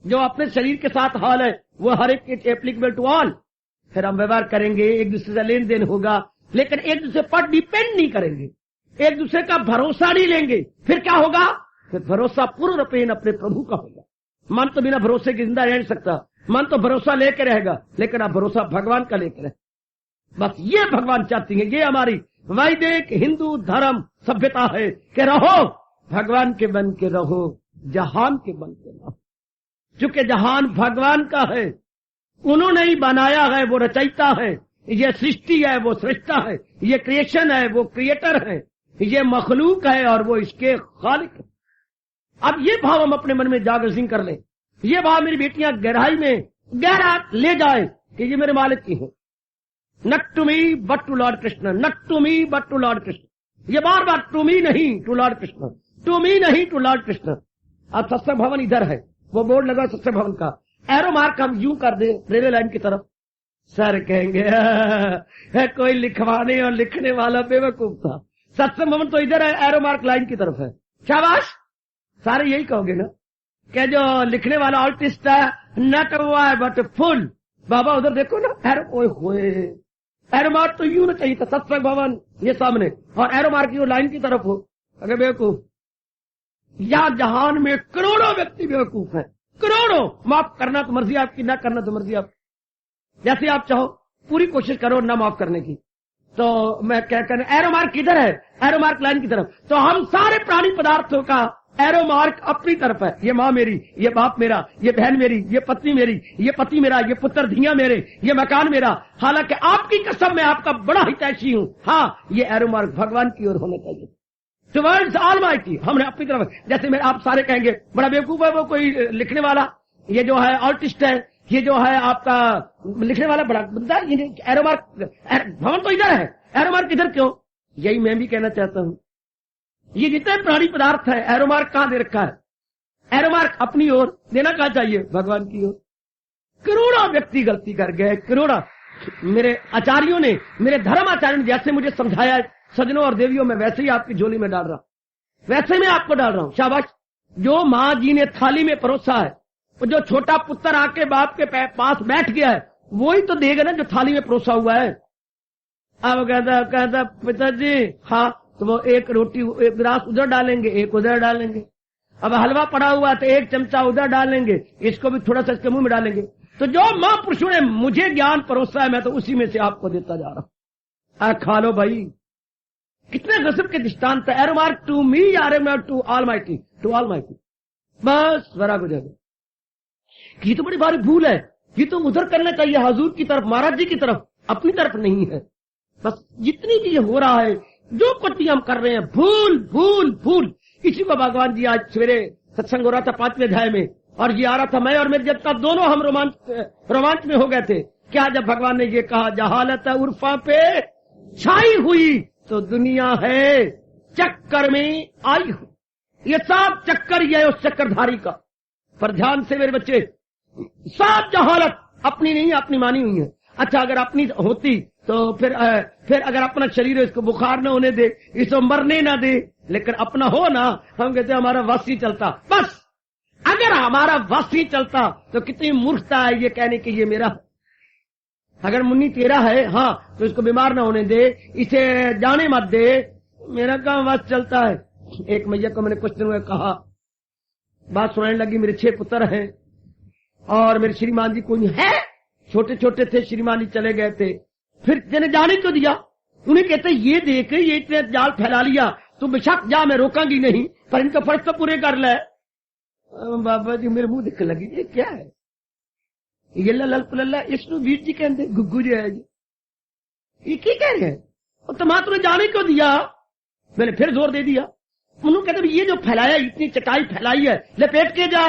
जो अपने शरीर के साथ हाल है वो हर एक एप्लीकेबल टू ऑल। फिर हम व्यवहार करेंगे, एक दूसरे से लेन देन होगा, लेकिन एक दूसरे पर डिपेंड नहीं करेंगे, एक दूसरे का भरोसा नहीं लेंगे। फिर क्या होगा, फिर भरोसा पूर्ण रूपेण अपने प्रभु का होगा। मन तो बिना भरोसे के जिंदा रह नहीं सकता, मन तो भरोसा लेके रहेगा, लेकिन आप भरोसा भगवान का लेकर रहे। बस ये भगवान चाहती है, ये हमारी वैदिक हिंदू धर्म सभ्यता है कि रहो भगवान के बन के रहो, जहान के बन के रहो। चूंकि जहान भगवान का है, उन्होंने ही बनाया है, वो रचयिता है, ये सृष्टि है वो सृष्टा है, ये क्रिएशन है वो क्रिएटर है, ये मखलूक है और वो इसके खालिक है। अब ये भाव हम अपने मन में जागृत कर लें, ये भाव मेरी बेटियां गहराई में गहरा ले जाए कि ये मेरे मालिक की है। Not to me but to lord Krishna, not to me but to lord Krishna. ये बार बार टू मी नहीं to lord Krishna, to me नहीं टू लॉर्ड कृष्ण। अब सत्संग भवन इधर है, वो बोर्ड लगा सत्संग भवन का, एरो मार्क हम यूं कर दे रेलवे लाइन की तरफ, सर कहेंगे है कोई लिखवाने और लिखने वाला बेवकूफ था। सत्संग भवन तो इधर है, एरो मार्क लाइन की तरफ है। शाबाश, सारे यही कहोगे ना कि जो लिखने वाला आर्टिस्ट है नट हुआ है बट फुल। बाबा उधर देखो ना, एरो ओए होए, एरो मार्क तो यूं ना चाहिए था, सत्संग भवन ये सामने और एरो मार्क यूं लाइन की तरफ हो। अगर बेवकूफ, या जहान में करोड़ों व्यक्ति बेवकूफ है, करोड़ों। माफ करना तो मर्जी आपकी, ना करना तो मर्जी आप, जैसे आप चाहो, पूरी कोशिश करो ना माफ करने की। तो मैं क्या कहना, एरो मार्क किधर है, एरो मार्क लाइन की तरफ। तो हम सारे प्राणी पदार्थों का एरो मार्क अपनी तरफ है। ये माँ मेरी, ये बाप मेरा, ये बहन मेरी, ये पत्नी मेरी, ये पति मेरा, ये पुत्र धिया मेरे, ये मकान मेरा। हालांकि आपकी कसम मैं आपका बड़ा हितैषी हूं। हाँ, ये एरो मार्क भगवान की ओर होना चाहिए, टुवर्ड्स ऑलमाइटी। हमने अपनी तरफ, जैसे मैं आप सारे कहेंगे बड़ा बेवकूफ है वो कोई लिखने वाला, ये जो है आर्टिस्ट है, ये जो है आपका लिखने वाला बड़ा बंदा, एरो मार्क भवन तो इधर है, एरो मार्क इधर क्यों? यही मैं भी कहना चाहता हूं। ये जितने प्राणी पदार्थ है, एरो मार्क कहां दे रखा है? एरो मार्क अपनी ओर देना कहां चाहिए? भगवान की ओर। करोड़ों व्यक्ति गलती कर गए, करोड़ों। मेरे आचार्यों ने, मेरे धर्म आचार्यों ने जैसे मुझे समझाया सजनों और देवियों, में वैसे ही आपकी झोली में डाल रहा हूं, वैसे मैं आपको डाल रहा हूं। शाबाश। जो मां जी ने थाली में परोसा है, जो छोटा पुत्र आके बाप के पास बैठ गया है, वो ही तो देगा ना जो थाली में परोसा हुआ है। अब कहता पिताजी, हाँ, तो वो एक रोटी, एक गिलास उधर डालेंगे, एक उधर डालेंगे। अब हलवा पड़ा हुआ है तो एक चमचा उधर डालेंगे, इसको भी थोड़ा सा इसके मुंह में डालेंगे। तो जो महापुरुषों ने मुझे ज्ञान परोसा है, मैं तो उसी में से आपको देता जा रहा हूं। खा लो भाई। कितने गजब के दृष्टांत है। Arrow mark to me, arrow mark to almighty, to almighty. बस वरा गुजर गया। ये तो बड़ी भारी भूल है। ये तो उधर करना चाहिए, हजूर की तरफ, महाराज जी की तरफ, अपनी तरफ नहीं है। बस जितनी भी ये हो रहा है, जो कुछ भी हम कर रहे हैं, भूल भूल भूल। इसी को भगवान जी आज सवेरे सत्संग हो रहा था 5वें अध्याय में, और ये आ रहा था, मैं और मेरे जब तक दोनों हम रोमांच में हो गए थे। क्या जब भगवान ने ये कहा, जहालत उर्फा पे छाई हुई तो दुनिया है चक्कर में आई हुई। ये सब चक्कर ये है उस चक्करधारी का। पर ध्यान से मेरे बच्चे, सब जहालत अपनी नहीं, अपनी मानी हुई है। अच्छा, अगर अपनी होती तो फिर अगर अपना शरीर है, इसको बुखार न होने दे, इसको मरने ना दे, लेकिन अपना हो ना, हम कहते हमारा वश ही चलता। बस अगर हमारा वश ही चलता तो कितनी मूर्खता है ये कहने की ये मेरा। अगर मुन्नी तेरा है, हाँ, तो इसको बीमार ना होने दे, इसे जाने मत दे, मेरा कहाँ वश चलता है। एक मैया को मैंने कुछ दिनों में कहा, बात सुनाने लगी, मेरे 6 पुत्र हैं और मेरे श्रीमान जी कोई है, छोटे छोटे थे, श्रीमान जी चले गए थे। फिर जिन्हें जाने को दिया, उन्हें कहते ये देख, ये इतने जाल फैला लिया, तू बेशक जा, मैं रोकांगी नहीं, पर इनका फर्ज तो पूरे कर ले। बाबा जी मेरे मुंह दिखने लगी, ये क्या है? ये लल्ला इसनु वीर जी कहते गुग्गू जी है, ये क्या कह रहे हैं? और तुम्हारा तुमने जाने क्यों दिया? मैंने फिर जोर दे दिया। उन्होंने कहते ये जो फैलाया, इतनी चटाई फैलाई है, लपेट के जा।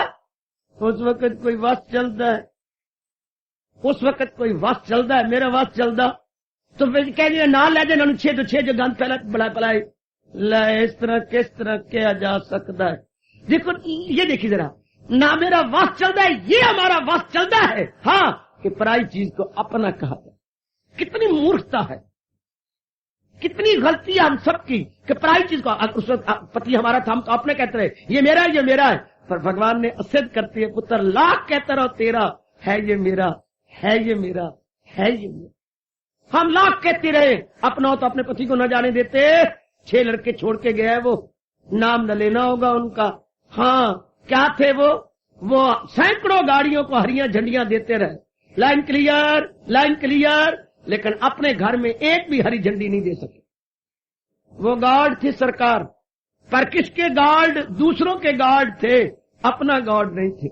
उस वक्त कोई वश चलता है, उस वक्त कोई वश चलता है, मेरा वश चलता तो फिर कह दिया ना ले जाए, 6 तो 6 जो गंद फैला पलाई, इस तरह किस तरह किया जा सकता है? देखो, ये देखिए जरा, ना मेरा वश चलता है, ये हमारा वश चलता है, हाँ, कि पराई चीज को अपना कहा जाए। कितनी मूर्खता है, कितनी गलती है हम सबकी कि पराई चीज को, उस वक्त पति हमारा था, हम तो अपने कहते रहे, ये मेरा है, ये मेरा है। पर भगवान ने सिद्ध करती है, पुत्र लाख कहता रहो तेरा है, ये मेरा है, ये मेरा है, ये मेरा। हम लाख कहते रहे, अपना हो तो अपने पति को न जाने देते। 6 लड़के छोड़ के गए, वो नाम न लेना होगा उनका। हाँ, क्या थे वो सैकड़ों गाड़ियों को हरियां झंडियां देते रहे, लाइन क्लियर, लाइन क्लियर, लेकिन अपने घर में एक भी हरी झंडी नहीं दे सके। वो गार्ड थी सरकार, पर किसके गार्ड? दूसरों के गार्ड थे, अपना गार्ड नहीं थे।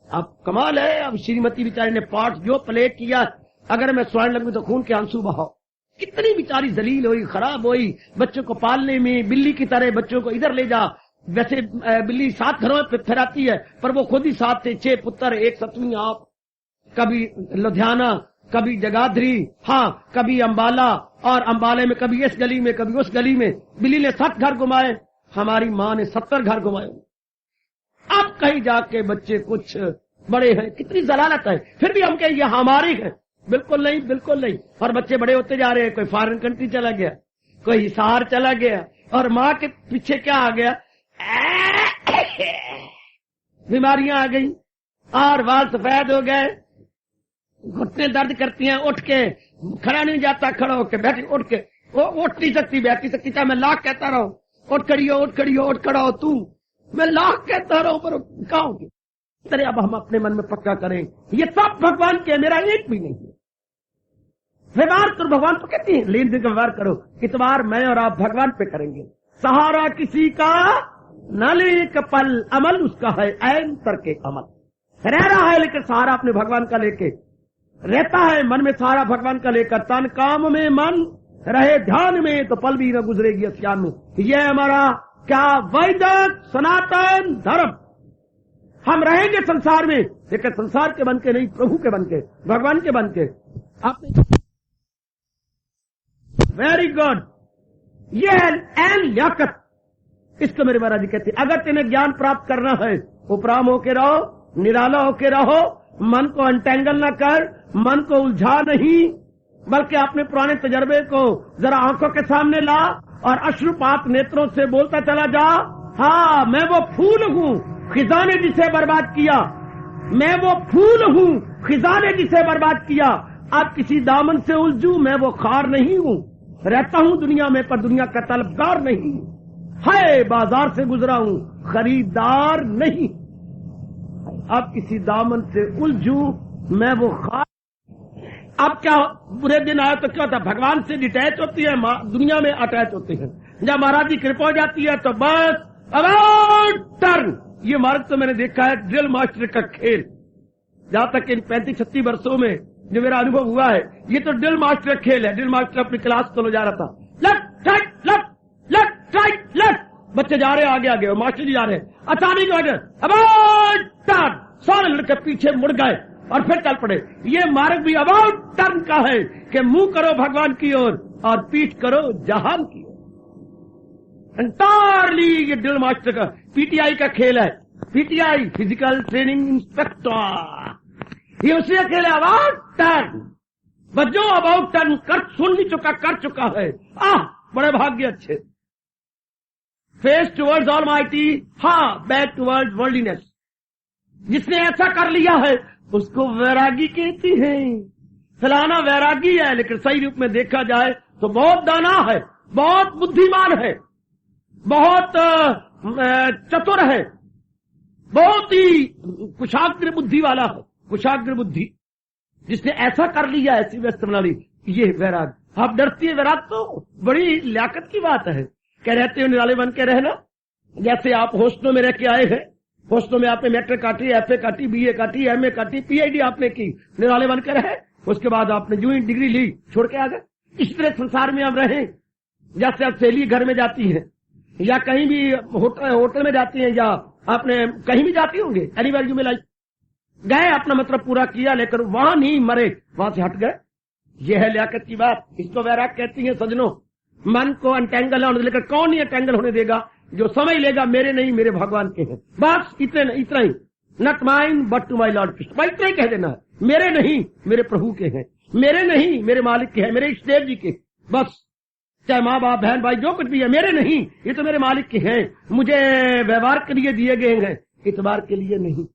अब कमाल है। अब श्रीमती बेचारी ने पाठ जो प्ले किया, अगर मैं स्वर्ण लगूं तो खून के आंसू बहाओ। कितनी बेचारी जलील हुई, खराब हुई, बच्चों को पालने में बिल्ली की तरह बच्चों को इधर ले जा। वैसे बिल्ली 7 घरों में फिराती है, पर वो खुद ही 7 थे, 6 पुत्र, एक सतवीं आप, कभी लुधियाना, कभी जगाधरी, हाँ, कभी अंबाला, और अंबाले में कभी इस गली में, कभी उस गली में। बिल्ली ने 7 घर घुमाए, हमारी माँ ने 70 घर घुमाए। अब कहीं जाके बच्चे कुछ बड़े हैं, कितनी जलालत है। फिर भी हम कहें ये हमारे हैं, बिल्कुल नहीं, बिल्कुल नहीं। और बच्चे बड़े होते जा रहे हैं, कोई फॉरेन कंट्री चला गया, कोई हिसार चला गया, और माँ के पीछे क्या आ गया? बीमारियां आ गई, और बाल सफेद हो गए, घुटने दर्द करती हैं, उठ के खड़ा नहीं जाता, खड़ा होके बैठ, उठ के वो उठ नहीं सकती, बैठ नहीं सकती। चाहे मैं लाख कहता रहूं, उठ खड़ी हो, उठ खड़ी हो, उठ खड़ा हो, तू, मैं लाख कहता रहूं, पर कहा होगी तरह। अब हम अपने मन में पक्का करें, ये सब भगवान के, मेरा एक भी नहीं है। व्यवहार तो भगवान तो कहती है, लेन देन का व्यवहार करो, इतवार मैं और आप भगवान पे करेंगे। सहारा किसी का न ले एक पल, अमल उसका है ऐन करके अमल। रह रहा है लेकिन सहारा अपने भगवान का लेके रहता है, मन में सहारा भगवान का लेकर। तन काम में मन रहे ध्यान में, तो पल भी न गुजरेगी अज्ञान में। यह हमारा क्या वैदिक सनातन धर्म। हम रहेंगे संसार में, लेकिन संसार के बन के नहीं, प्रभु के बन के, भगवान के बन के। आपने वेरी गुड, ये है ऐन लियाकत। इसको मेरे महाराज जी कहते, अगर तुम्हें ज्ञान प्राप्त करना है, उपराम होके रहो, निराला होके रहो, मन को अनटेंगल न कर, मन को उलझा नहीं, बल्कि अपने पुराने तजर्बे को जरा आंखों के सामने ला और अश्रुपात नेत्रों से बोलता चला जा, हाँ मैं वो फूल हूँ खिजा ने जिसे बर्बाद किया, मैं वो फूल हूँ खिजा ने जिसे बर्बाद किया। अब किसी दामन से उलझूं, मैं वो खार नहीं हूँ, रहता हूँ दुनिया में पर दुनिया का तलबगार नहीं, है बाजार से गुजरा हूँ खरीदार नहीं। अब किसी दामन से उलझूं, मैं वो खार। अब क्या बुरे दिन आए तो क्या होता है, भगवान से डिटैच होती है, दुनिया में अटैच होते हैं। जब महाराज जी कृपा हो जाती है तो बस अबाउट टर्न। ये मार्ग तो मैंने देखा है ड्रिल मास्टर का खेल, जहां तक इन 35-36 वर्षों में जो मेरा अनुभव हुआ है, ये तो ड्रिल मास्टर का खेल है। ड्रिल मास्टर अपनी क्लास को जा रहा था, left right left left right left, बच्चे जा रहे हैं आगे आगे और मास्टर जी जा रहे हैं, अचानक ऑर्डर अबाउट टर्न, सारे लड़के पीछे मुड़ गए और फिर चल पड़े। ये मार्ग भी अबाउट टर्न का है कि मुंह करो भगवान की ओर और पीठ करो जहान की ओर। एंटायरली ये ड्रिल मास्टर का पीटीआई का खेल है। पीटीआई फिजिकल ट्रेनिंग इंस्पेक्टर, ये उसी का खेल है अबाउट टर्न। बस जो अबाउट टर्न सुन नहीं चुका कर चुका है, बड़े भाग्य अच्छे। Face towards almighty, back towards worldliness. जिसने ऐसा कर लिया है उसको वैरागी कहती है। फलाना वैरागी है, लेकिन सही रूप में देखा जाए तो बहुत दाना है, बहुत बुद्धिमान है, बहुत चतुर है, बहुत ही कुशाग्र बुद्धि वाला है, कुशाग्र बुद्धि। जिसने ऐसा कर लिया, ऐसी व्यस्त बना ली, ये वैराग। आप डरती है वैराग तो बड़ी लियाकत की बात है। कह रहते हो निराले बन के रहना। जैसे आप हॉस्टलों में रह के आए हैं, हॉस्टलों में आपने मैट्रिक काटी, एफए काटी, बीए काटी, एमए काटी, पीएचडी आपने की, निराले बन के रहे। उसके बाद आपने जो डिग्री ली छोड़ के आ गए। इस तरह संसार में हम रहे। जैसे आप सहेली घर में जाती है या कहीं भी होटल में जाती है या आपने कहीं भी जाती होंगे, एनीवेयर यू मे लाइक, गए अपना मतलब पूरा किया, लेकर वहां नहीं मरे, वहां से हट गए। यह है लियाकत की बात। इसको वैराग कहती है सजनों। मन को अनटेंगल होने, लेकर कौन ही अनटेंगल होने देगा? जो समझ लेगा मेरे नहीं मेरे भगवान के हैं, बस इतना ही। Not mine but to my lord Krishna, भाई इतना ही कह देना है, मेरे नहीं मेरे प्रभु के हैं, मेरे नहीं मेरे मालिक के हैं, मेरे इष्टदेव जी के। बस चाहे माँ बाप बहन भाई जो कुछ भी है, मेरे नहीं, ये तो मेरे मालिक के हैं, मुझे व्यवहार के लिए दिए गए हैं, इतबार के लिए नहीं।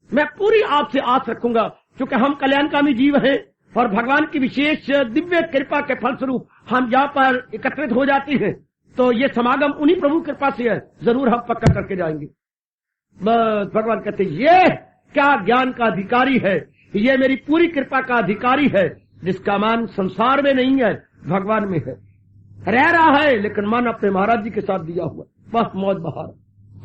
मैं पूरी आपसे आस रखूंगा, क्योंकि हम कल्याणकामी जीव हैं और भगवान की विशेष दिव्य कृपा के फलस्वरूप हम यहाँ पर एकत्रित हो जाते हैं, तो ये समागम उन्हीं प्रभु कृपा से है, जरूर हम पक्का करके जाएंगे। बस भगवान कहते ये क्या ज्ञान का अधिकारी है, ये मेरी पूरी कृपा का अधिकारी है, जिसका मन संसार में नहीं है भगवान में है, रह रहा है लेकिन मन अपने महाराज जी के साथ दिया हुआ, बस मौज बहार।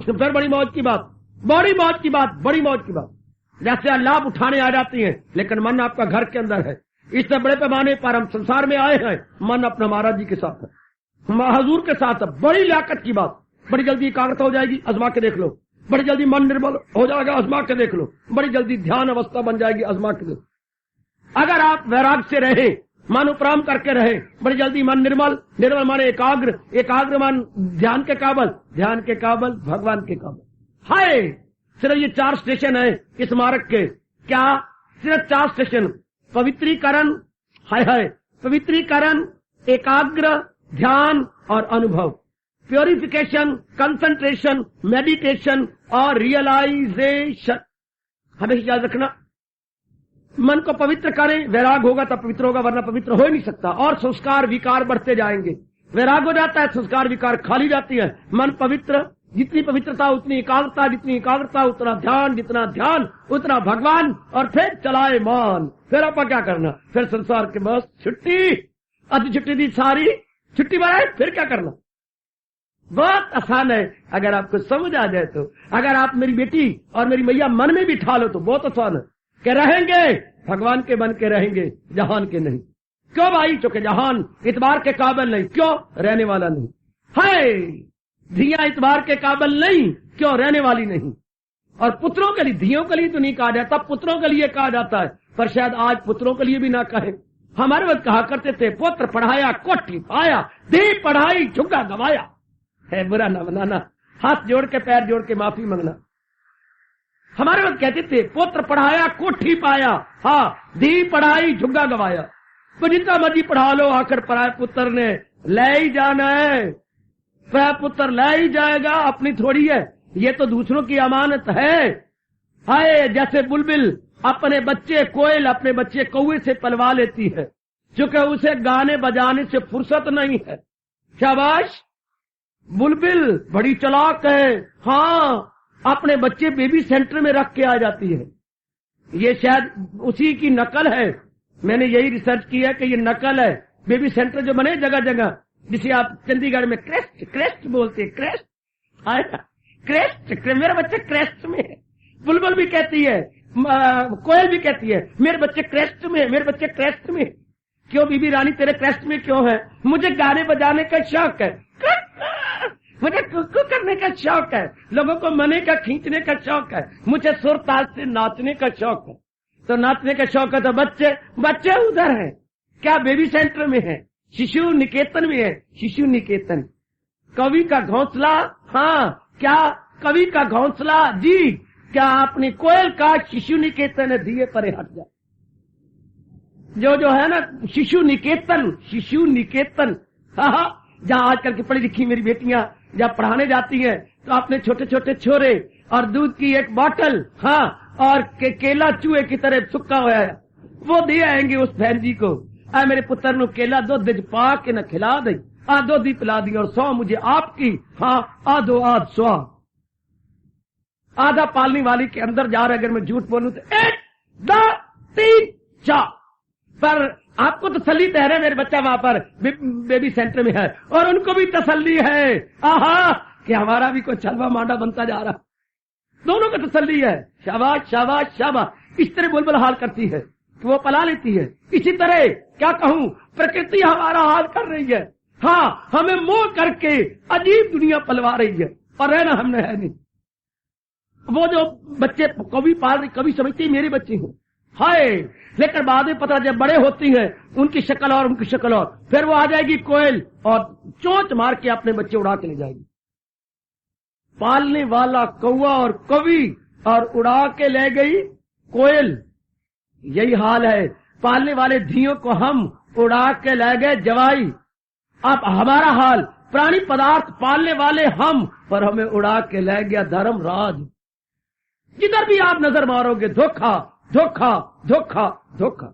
फिर बड़ी मौज की बात, बड़ी मौज की बात, बड़ी मौज की बात। जैसे लाभ उठाने आ जाती हैं, लेकिन मन आपका घर के अंदर है। इससे बड़े पैमाने पर हम संसार में आए हैं, मन अपने महाराज जी के साथ है, हजूर के साथ है। बड़ी लियाकत की बात। बड़ी जल्दी एकाग्रता हो जाएगी, आजमा के देख लो। बड़ी जल्दी मन निर्मल हो जाएगा, आजमा के देख लो। बड़ी जल्दी ध्यान अवस्था बन जाएगी, आजमा के देखो। अगर आप वैराग से रहे, मन उपराम करके रहे, बड़ी जल्दी मन निर्मल, निर्मल माने एकाग्र, एकाग्र मन ध्यान के काबल, ध्यान के काबल भगवान के काबल। हाय सिर्फ ये 4 स्टेशन है इस मार्ग के। क्या? सिर्फ 4 स्टेशन। पवित्रीकरण, हाय हाय, पवित्रीकरण, एकाग्र, ध्यान और अनुभव। प्योरिफिकेशन, कंसंट्रेशन, मेडिटेशन और रियलाइजेशन। हमेशा याद रखना, मन को पवित्र करें, वैराग होगा तब पवित्र होगा, वरना पवित्र हो ही नहीं सकता। और संस्कार विकार बढ़ते जाएंगे। वैराग हो जाता है, संस्कार विकार खाली जाती है। मन पवित्र, जितनी पवित्रता उतनी एकाग्रता, जितनी एकाग्रता उतना ध्यान, जितना ध्यान उतना भगवान, और फिर चलाए मान। फिर आपका क्या करना? फिर संसार के बस छुट्टी, अति छुट्टी दी सारी, छुट्टी बनाए, फिर क्या करना? बहुत आसान है अगर आपको समझ आ जाए तो। अगर आप मेरी बेटी और मेरी मैया मन में बिठा लो तो बहुत आसान है कि रहेंगे भगवान के बन के रहेंगे, जहान के नहीं। क्यों भाई? क्योंकि जहान इतबार के काबिल नहीं, क्यों? रहने वाला नहीं। हाय धिया इतबार के काबिल नहीं, क्यों? रहने वाली नहीं। और पुत्रों के लिए, धियों के लिए तो नहीं कहा जाता, पुत्रों के लिए कहा जाता है, पर शायद आज पुत्रों के लिए भी ना कहें। हमारे वक्त कहा करते थे, पुत्र पढ़ाया कोठी पाया, दी पढ़ाई झुग्गा गवाया। है बुरा ना बनाना, हाथ जोड़ के पैर जोड़ के माफी मांगना। हमारे वक्त कहते थे, पुत्र पढ़ाया कोठी पाया, हाँ दी पढ़ाई झुग्गा गवाया। तो जितना मर्जी पढ़ा लो, आखिर पराए पुत्र ने ले ही जाना है। पराया पुत्र ले ही जाएगा, अपनी थोड़ी है, ये तो दूसरों की अमानत है। हाय, जैसे बुलबुल अपने बच्चे, कोयल अपने बच्चे कौवे से पलवा लेती है, क्योंकि उसे गाने बजाने से फुर्सत नहीं है। शाबाश, बुलबुल बड़ी चालाक है, हाँ अपने बच्चे बेबी सेंटर में रख के आ जाती है। ये शायद उसी की नकल है, मैंने यही रिसर्च किया कि ये नकल है। बेबी सेंटर जो बने जगह जगह, जिसे आप चंडीगढ़ में क्रेस्ट बोलते हैं, क्रेस्ट, मेरा बच्चा क्रेस्ट में है। बुलबुल भी कहती है, कोयल भी कहती है, मेरे बच्चे क्रेस्ट में है, मेरे बच्चे क्रेस्ट में। क्यों बीबी रानी तेरे क्रेस्ट में क्यों है? मुझे गाने बजाने का शौक है, मुझे कुकू करने का शौक है, लोगों को मने का खींचने का शौक है, मुझे सुर ताल से नाचने का शौक है। तो नाचने का शौक है तो बच्चे उधर है क्या? बेबी सेंटर में है, शिशु निकेतन में है। शिशु निकेतन कवि का घोंसला, हाँ क्या कवि का घोंसला जी, क्या आपने कोयल का शिशु निकेतन दिए परे हट जाए। जो है ना शिशु निकेतन, हाँ जहाँ आजकल की पढ़ी लिखी मेरी बेटियां जब पढ़ाने जाती हैं तो अपने छोटे छोटे छोरे और दूध की एक बोतल, हाँ और केला चूहे की तरह सुक्का हुआ है, वो दे आएंगे उस बहन जी को। मेरे पुत्र नु केला दूध पा के न खिला दे, दूध ही पिला दी और 100 मुझे आपकी, हाँ आधो आध 100। आधा पालने वाली के अंदर जा रहा है, अगर मैं झूठ बोलूं तो 1 2 3 4। पर आपको तसल्ली तो है, मेरे बच्चा वहां पर बेबी सेंटर में है, और उनको भी तसल्ली है आहा कि हमारा भी कोई छलवा मांडा बनता जा रहा। दोनों को तसल्ली है। शाबाश शाबाश शाबाश। इस तरह बुलबुल हाल करती है कि वो पला लेती है। इसी तरह क्या कहूं, प्रकृति हमारा हाल कर रही है, हाँ हमें मोह करके अजीब दुनिया पलवा रही है, और रहना हमने है नहीं। वो जो बच्चे कभी पाल रही, कभी समझती मेरे बच्चे हैं, हाय, लेकिन बाद में पता जब बड़े होती हैं उनकी शक्ल और उनकी शक्ल और, फिर वो आ जाएगी कोयल और चोंच मार के अपने बच्चे उड़ा के ले जाएगी। पालने वाला कौवा और कवि और उड़ा के ले गई कोयल, यही हाल है। पालने वाले धियों को हम उड़ा के ले गए जवाई। अब हमारा हाल, प्राणी पदार्थ पालने वाले हम, पर हमें उड़ा के ले गया धर्मराज। जिधर भी आप नजर मारोगे धोखा धोखा धोखा धोखा।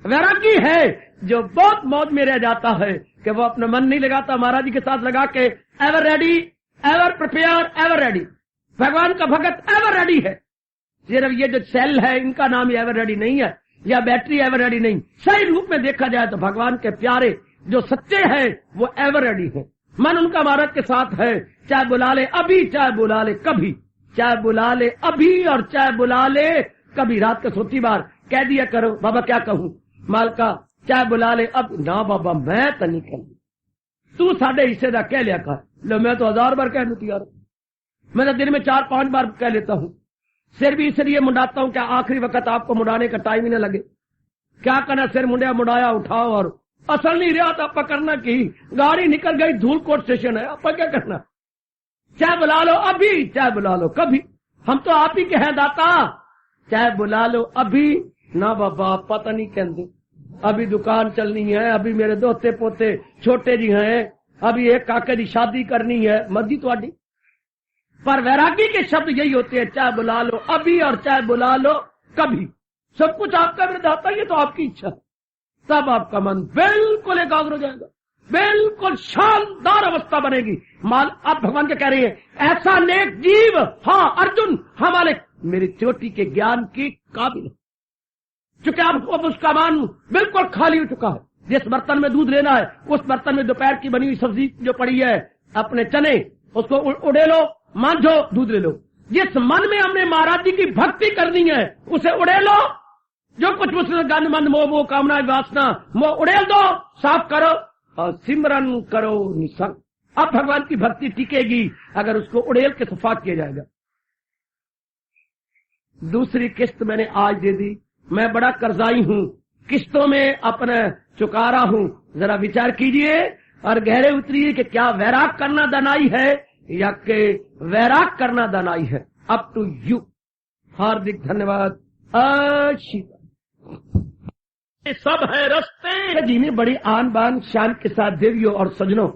वैरागी है जो बहुत मौज में रह जाता है कि वो अपना मन नहीं लगाता, महाराज जी के साथ लगा के ever ready, ever prepare, ever ready. भगवान का भगत एवर रेडी है। सिर्फ ये जो सेल है इनका नाम एवर रेडी नहीं है, या बैटरी एवर रेडी नहीं। सही रूप में देखा जाए तो भगवान के प्यारे जो सच्चे हैं वो एवर रेडी है। मन उनका महाराज के साथ है, चाहे बुला ले अभी, चाहे बुला ले कभी, चाहे बुला ले अभी और चाहे बुला ले कभी। रात को सोती बार कह दिया करो, बाबा क्या कहूं मालका, चाहे बुला ले अब ना बाबा मैं तो नहीं कहूं, तू साढ़े हिस्से का कह लिया कर। लो मैं तो 1000 बार कहने तैयार, मैं तो दिन में 4-5 बार कह लेता हूं। सिर भी इसलिए मुंडाता हूं क्या आखिरी वक्त आपको मुड़ाने का टाइम ही न लगे। क्या करना, सिर मुंडिया मुड़ाया उठाओ, और असल नहीं रहा था पकड़ना की गाड़ी निकल गई, धूलकोट स्टेशन है, आप क्या करना। चाहे बुला लो अभी, चाहे बुला लो कभी, हम तो आप ही के हैं दाता। चाहे बुला लो अभी ना बाबा पता नहीं कहते, अभी दुकान चलनी है, अभी मेरे दोते पोते छोटे जी हैं, अभी एक काके की शादी करनी है, मर्जी थोड़ी। पर वैरागी के शब्द यही होते हैं, चाहे बुला लो अभी और चाहे बुला लो कभी। सब कुछ आपका विधाता, ये तो आपकी इच्छा। तब आपका मन बिल्कुल एकाग्र हो जाएगा, बिल्कुल शानदार अवस्था बनेगी। माल आप भगवान क्या कह रही है, ऐसा नेक जीव, हाँ अर्जुन हमारे मेरी चोटी के ज्ञान की काबिल, चूंकि आपको उसका मान बिल्कुल खाली हो चुका है। जिस बर्तन में दूध लेना है उस बर्तन में दोपहर की बनी हुई सब्जी जो पड़ी है, अपने चने, उसको उड़े लो, मांझो, दूध ले लो। जिस मन में हमने महाराज जी की भक्ति करनी है उसे उड़े लो, जो कुछ मुझसे गंद मन मोह कामना वासना मोह उड़ेल दो, साफ करो और सिमरन करो निसंग। अब भगवान की भक्ति टिकेगी अगर उसको उड़ेल के सफा किया जाएगा। दूसरी किस्त मैंने आज दे दी, मैं बड़ा कर्जाई हूं, किस्तों में अपना चुका रहा हूं। जरा विचार कीजिए और गहरे उतरिए कि क्या वैराग करना दनाई है या कि वैराग करना दनाई है। Up to you. हार्दिक धन्यवाद। ये सब है रास्ते। जी ने बड़ी आन बान शान के साथ देवियों और सजनों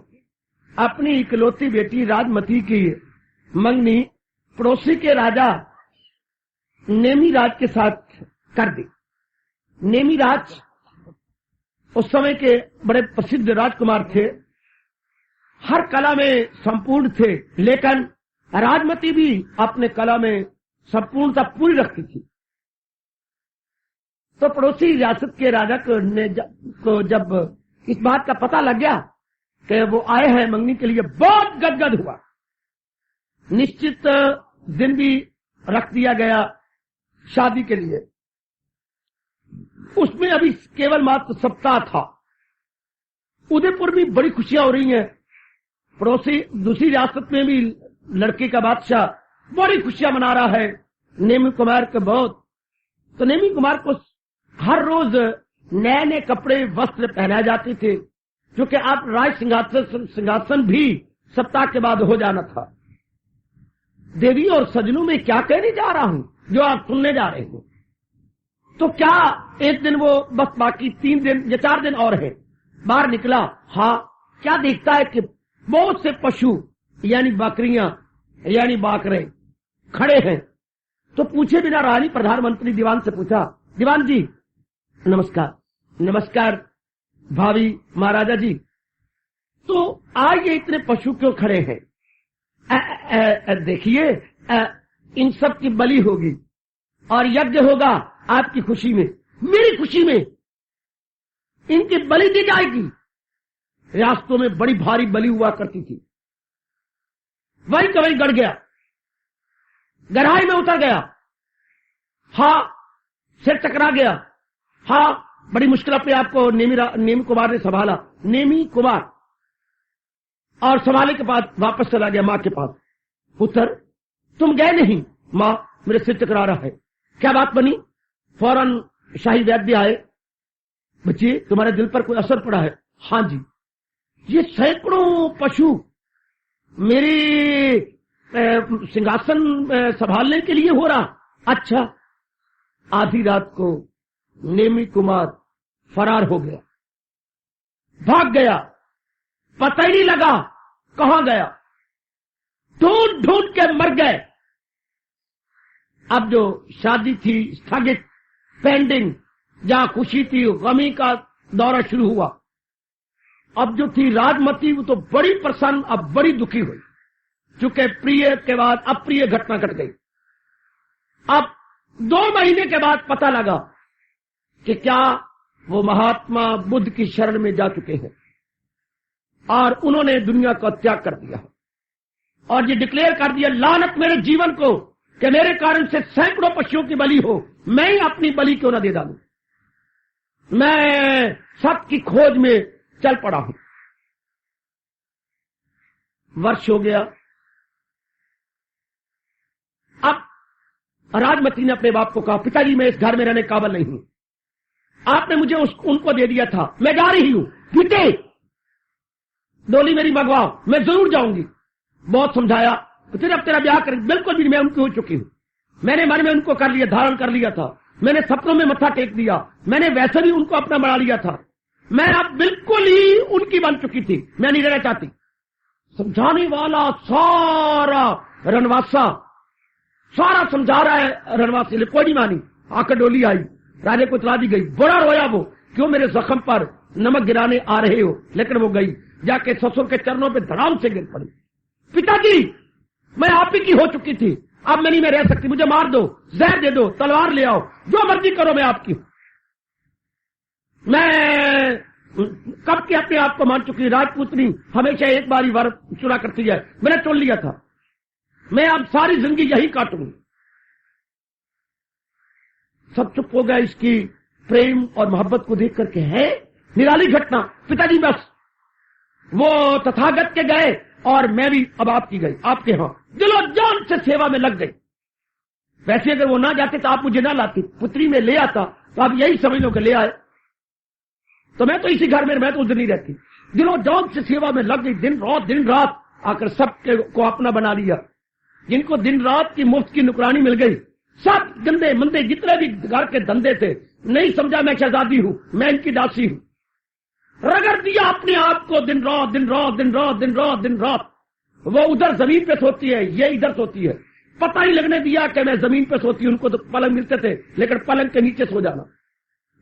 अपनी इकलौती बेटी राजमती की मंगनी पड़ोसी के राजा नेमिराज के साथ कर दी। नेमिराज उस समय के बड़े प्रसिद्ध राजकुमार थे, हर कला में संपूर्ण थे, लेकिन राजमती भी अपने कला में संपूर्णता पूरी रखती थी। तो पड़ोसी रियासत के राजा को जब इस बात का पता लग गया कि वो आए हैं मंगनी के लिए, बहुत गदगद हुआ। निश्चित दिन भी रख दिया गया शादी के लिए। उसमें अभी केवल मात्र सप्ताह था। उदयपुर में बड़ी खुशियां हो रही हैं। पड़ोसी दूसरी रियासत में भी लड़के का बादशाह बड़ी खुशियां मना रहा है नेमी कुमार के बहुत। तो नेमी कुमार को हर रोज नए नए कपड़े वस्त्र पहनाए जाते थे, क्योंकि आप राज सिंहासन भी सप्ताह के बाद हो जाना था। देवी और सजनों में क्या कहने जा रहा हूं जो आप सुनने जा रहे हो। तो क्या एक दिन वो बस बाकी 3 दिन या 4 दिन और है, बाहर निकला। हाँ, क्या देखता है कि बहुत से पशु यानी बकरियां यानी बाकरे खड़े हैं। तो पूछे बिना रानी प्रधानमंत्री दीवान से पूछा, दीवान जी नमस्कार। नमस्कार भाभी महाराजा जी। तो आज ये इतने पशु क्यों खड़े हैं? देखिए, इन सब की बलि होगी और यज्ञ होगा आपकी खुशी में, मेरी खुशी में। इनकी बलि दी जाएगी। रियासतों में बड़ी भारी बलि हुआ करती थी। वही का वही गड़ गया, गहराई में उतर गया। हाँ, सिर टकरा गया। हाँ, बड़ी मुश्किल अपने आपको नेमी कुमार ने संभाला। नेमी कुमार और संभाले के बाद वापस चला गया मां के पास। पुत्र तुम गए नहीं? मां मेरे सिर टकरा रहा है। क्या बात बनी? फौरन शाही वैद्य आए। बच्चे तुम्हारे दिल पर कोई असर पड़ा है? हाँ जी। ये सैकड़ों पशु मेरे सिंहासन संभालने के लिए हो रहा। अच्छा। आधी रात को नेमी कुमार फरार हो गया, भाग गया, पता ही नहीं लगा कहां गया। ढूंढ ढूंढ के मर गए। अब जो शादी थी स्थगित, पेंडिंग, जहां खुशी थी गमी का दौरा शुरू हुआ। अब जो थी राजमती वो तो बड़ी प्रसन्न, अब बड़ी दुखी हुई, चूंकि प्रिय के बाद अप्रिय घटना घट गई। अब 2 महीने के बाद पता लगा कि क्या वो महात्मा बुद्ध की शरण में जा चुके हैं और उन्होंने दुनिया का त्याग कर दिया और ये डिक्लेयर कर दिया, लानत मेरे जीवन को कि मेरे कारण से सैकड़ों पशुओं की बलि हो, मैं ही अपनी बलि क्यों न दे डालूं। मैं सत्य की खोज में चल पड़ा हूं। वर्ष हो गया। अब राजमती ने अपने बाप को कहा, पिताजी मैं इस घर में रहने काबिल नहीं हूं, आपने मुझे उनको दे दिया था, मैं जा रही हूं। बेटे डोली मेरी मंगवाओ, मैं जरूर जाऊंगी। बहुत समझाया, फिर अब तेरा ब्याह कर, बिल्कुल भी मैं उनकी हो चुकी हूं। मैंने मन में उनको कर लिया, धारण कर लिया था। मैंने सपनों में मत्था टेक दिया। मैंने वैसे भी उनको अपना बना लिया था। मैं अब बिल्कुल ही उनकी बन चुकी थी, मैं नहीं रहना चाहती। समझाने वाला सारा रणवासा सारा समझा रहा है रणवासी, कोई नहीं मानी। आकर डोली आई, राजे को चला दी गई। बड़ा रोया वो, क्यों मेरे जख्म पर नमक गिराने आ रहे हो। लेकिन वो गई, जाके ससुर के चरणों पे धड़ाम से गिर पड़ी। पिताजी मैं आप ही की हो चुकी थी, अब मैं नहीं मैं रह सकती, मुझे मार दो, जहर दे दो, तलवार ले आओ, जो मर्जी करो, मैं आपकी हूं। मैं कब के अपने आप को मान चुकी। राजपूतनी हमेशा एक बार ही वर चुरा करती है, मैंने चुन लिया था। मैं अब सारी जिंदगी यही काटूंगी। सब चुप हो गया इसकी प्रेम और मोहब्बत को देख करके। है निराली घटना। पिताजी बस वो तथागत के गए और मैं भी अब आपकी गई, आपके यहां दिलो जान से सेवा में लग गई। वैसे अगर वो ना जाते तो आप मुझे ना लाती, पुत्री में ले आता, तो आप यही समझ लो कि ले आए। तो मैं तो इसी घर में, मैं तो उधर नहीं रहती। दिनों जौन से सेवा में लग गई, दिन रात आकर सब को अपना बना लिया। जिनको दिन रात की मुफ्त की नुकरानी मिल गई, सब गंदे मंदे जितने भी घर के धंधे थे, नहीं समझा मैं शहजादी हूं, मैं इनकी दासी हूं। रगड़ दिया अपने आप को दिन रात। वो उधर जमीन पे सोती है, ये इधर सोती है। पता ही लगने दिया कि मैं जमीन पे सोती हूं। उनको तो पलंग मिलते थे, लेकिन पलंग के नीचे सो जाना,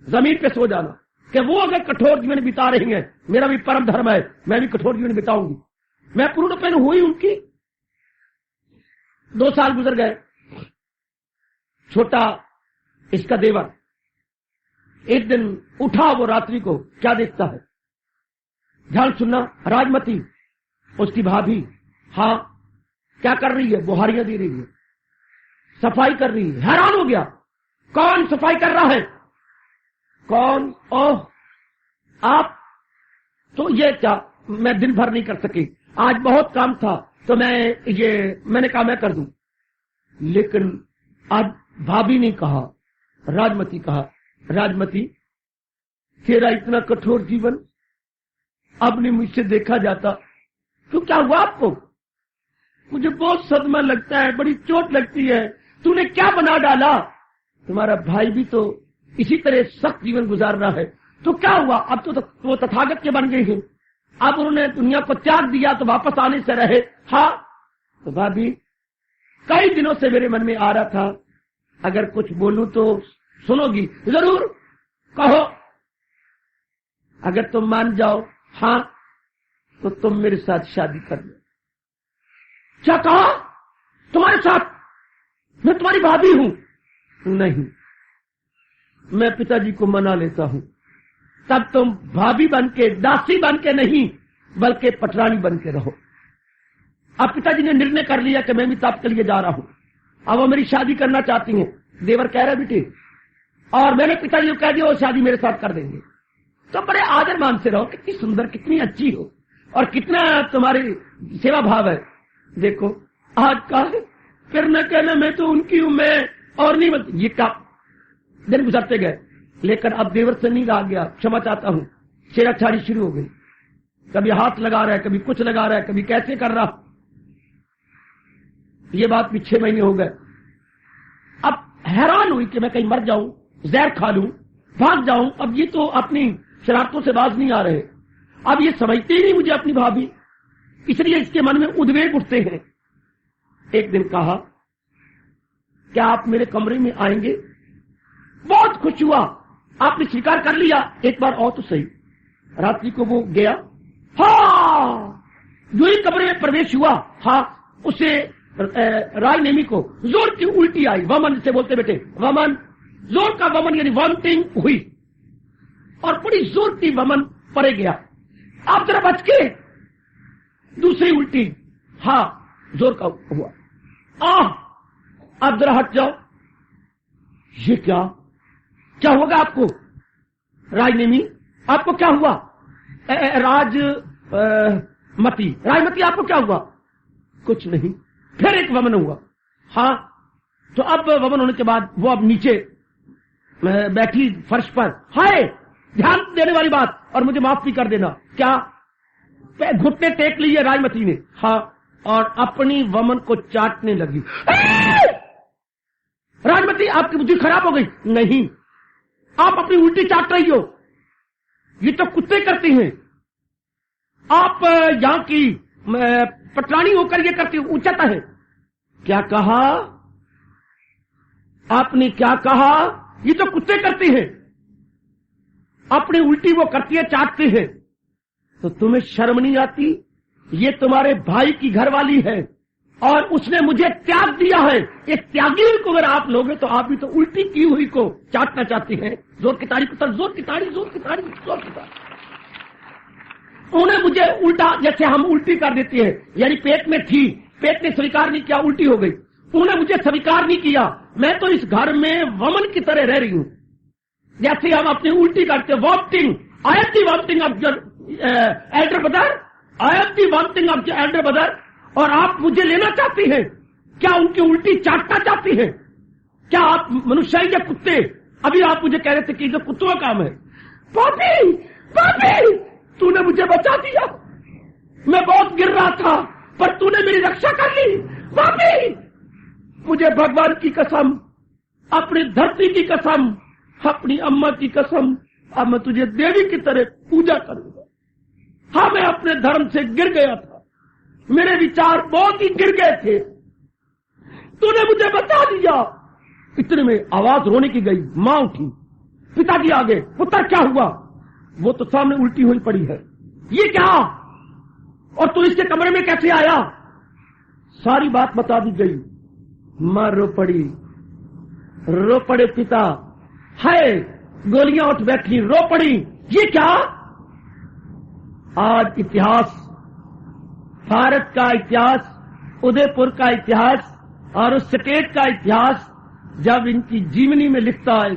जमीन पे सो जाना। कि वो अगर कठोर जीवन बिता रही हैं, मेरा भी परम धर्म है, मैं भी कठोर जीवन बिताऊंगी। मैं पूर्ण पेन हुई उनकी। 2 साल गुजर गए। छोटा इसका देवर एक दिन उठा, वो रात्रि को क्या देखता है, ध्यान सुनना, राजमती उसकी भाभी, हाँ क्या कर रही है, बुहारियां दे रही है, सफाई कर रही है। हैरान हो गया, कौन सफाई कर रहा है, कौन? ओह आप। तो ये क्या, मैं दिन भर नहीं कर सकी, आज बहुत काम था, तो मैंने कहा मैं कर दूं। लेकिन आज भाभी ने कहा, राजमती कहा, राजमती तेरा इतना कठोर जीवन अब नहीं मुझसे देखा जाता। तो क्या हुआ आपको? मुझे बहुत सदमा लगता है, बड़ी चोट लगती है। तूने क्या बना डाला? तुम्हारा भाई भी तो इसी तरह सख्त जीवन गुजार रहा है। तो क्या हुआ? अब तो वो तथागत के बन गए हैं, अब उन्होंने दुनिया को त्याग दिया, तो वापस आने से रहे। हाँ तो भाभी, कई दिनों से मेरे मन में आ रहा था, अगर कुछ बोलूं तो सुनोगी, जरूर कहो। अगर तुम मान जाओ हाँ, तो तुम मेरे साथ शादी कर लो। क्या कहा? तुम्हारे साथ? मैं तुम्हारी भाभी हूं। नहीं, मैं पिताजी को मना लेता हूं, तब तुम भाभी बन के, दासी बन के नहीं, बल्कि पटरानी बन के रहो। अब पिताजी ने निर्णय कर लिया कि मैं भी तब के लिए जा रहा हूं। अब वो मेरी शादी करना चाहती हैं। देवर कह रहे बेटे, और मैंने पिताजी को कह दिया वो शादी मेरे साथ कर देंगे। तो बड़े आदर मान से रहो, कितनी सुंदर, कितनी अच्छी हो, और कितना तुम्हारी सेवा भाव है। देखो आज का फिर न कहना मैं तो उनकी हूं, मैं और नहीं बनती। ये क्या दिन गुजरते गए, लेकिन अब देवर से नहीं रहा गया। क्षमा चाहता हूं, छेड़छाड़ी शुरू हो गई। कभी हाथ लगा रहा है, कभी कुछ लगा रहा है, कभी कैसे कर रहा। ये बात भी 6 महीने हो गए। अब हैरान हुई कि मैं कहीं मर जाऊं, जहर खा लूं, भाग जाऊं। अब ये तो अपनी शरारतों से बाज नहीं आ रहे। अब ये समझते ही नहीं मुझे अपनी भाभी, इसलिए इसके मन में उद्वेग उठते हैं। एक दिन कहा, क्या आप मेरे कमरे में आएंगे? बहुत खुश हुआ, आपने स्वीकार कर लिया, एक बार और तो सही। रात्रि को वो गया, हाँ जो ही कमरे में प्रवेश हुआ, हाँ उसे राजनेमी को जोर की उल्टी आई। वमन से बोलते बेटे, वमन, जोर का वमन यानी वॉमिटिंग हुई, और बड़ी जोर की वमन पड़े गया। आप जरा बच के, दूसरी उल्टी, हाँ जोर का हुआ। आप जरा हट जाओ। ये क्या होगा आपको? राजनेमी, आपको क्या हुआ? राजमती आपको क्या हुआ? कुछ नहीं। फिर एक वमन हुआ, हाँ। तो अब वमन होने के बाद वो अब नीचे बैठी फर्श पर। हाय, ध्यान देने वाली बात, और मुझे माफ भी कर देना। क्या? घुटने टेक लिए राजमती ने, हाँ, और अपनी वमन को चाटने लगी। राजमती, आपकी बुद्धि खराब हो गई? नहीं, आप अपनी उल्टी चाट रही हो, ये तो कुत्ते करते हैं। आप यहां की पटरानी होकर ये करती हो, उच्चता है। क्या कहा आपने? क्या कहा? ये तो कुत्ते करते हैं, अपनी उल्टी वो करती है, चाटते हैं। तो तुम्हें शर्म नहीं आती? ये तुम्हारे भाई की घरवाली है, और उसने मुझे त्याग दिया है। एक त्यागी को अगर आप लोगे तो आप भी तो उल्टी की हुई को चाटना चाहते हैं। जोर की ताड़ी पुत्र, जोर की ताड़ी, जोर की ताड़ी, जोर की ताड़ी। उन्हें मुझे उल्टा, जैसे हम उल्टी कर देते हैं, यानी पेट में थी, पेट ने स्वीकार नहीं किया, उल्टी हो गई। उन्होंने मुझे स्वीकार नहीं किया। मैं तो इस घर में वमन की तरह रह रही हूं, जैसे हम अपनी उल्टी करते, vomiting. I am the vomiting of your Elder brother, I am the vomiting of your Elder brother. और आप मुझे लेना चाहती हैं? क्या उनकी उल्टी चाटना चाहती हैं? क्या आप मनुष्य या कुत्ते? अभी आप मुझे कह रहे थे कि जो कुत्तों का काम है। पापी, भाभी, तूने मुझे बचा दिया। मैं बहुत गिर रहा था, पर तूने मेरी रक्षा कर ली। भाभी, मुझे भगवान की कसम, अपनी धरती की कसम, अपनी अम्मा की कसम, अब मैं तुझे देवी की तरह पूजा करूंगा। हाँ, मैं अपने धर्म से गिर गया था, मेरे विचार बहुत ही गिर गए थे, तूने मुझे बचा दिया। इतने में आवाज रोने की गई। मां उठी, पिताजी आगे, पुत्र क्या हुआ? वो तो सामने उल्टी हुई पड़ी है। ये क्या? और तू इसके कमरे में कैसे आया? सारी बात बता दी गई। मां रो पड़ी, रो पड़े पिता, हाय, गोलियां उठ बैठी, रो पड़ी। ये क्या? आज इतिहास, भारत का इतिहास, उदयपुर का इतिहास और उस स्टेट का इतिहास जब इनकी जीवनी में लिखता है,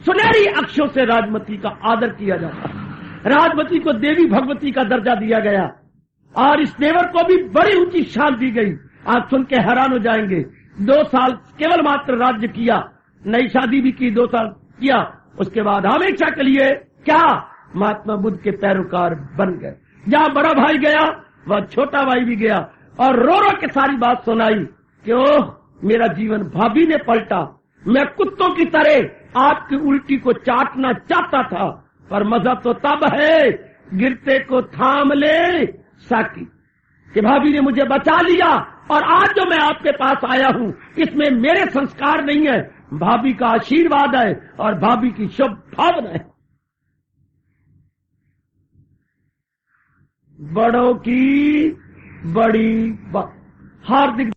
सुनहरी अक्षरों से राजमती का आदर किया जाता है। राजमती को देवी भगवती का दर्जा दिया गया और इस देवर को भी बड़ी ऊंची शान दी गई। आप सुन के हैरान हो जाएंगे। 2 साल केवल मात्र राज्य किया, नई शादी भी की, 2 साल किया, उसके बाद हमेशा के लिए क्या महात्मा बुद्ध के पैरोकार बन गए। जहां बड़ा भाई गया वह छोटा भाई भी गया और रो रो के सारी बात सुनाई कि ओह, मेरा जीवन भाभी ने पलटा। मैं कुत्तों की तरह आपकी उल्टी को चाटना चाहता था, पर मजा तो तब है गिरते को थाम ले साकी कि भाभी ने मुझे बचा लिया। और आज जो मैं आपके पास आया हूं, इसमें मेरे संस्कार नहीं है, भाभी का आशीर्वाद है और भाभी की शुभ भावना है। बड़ों की बड़ी बात। हार्दिक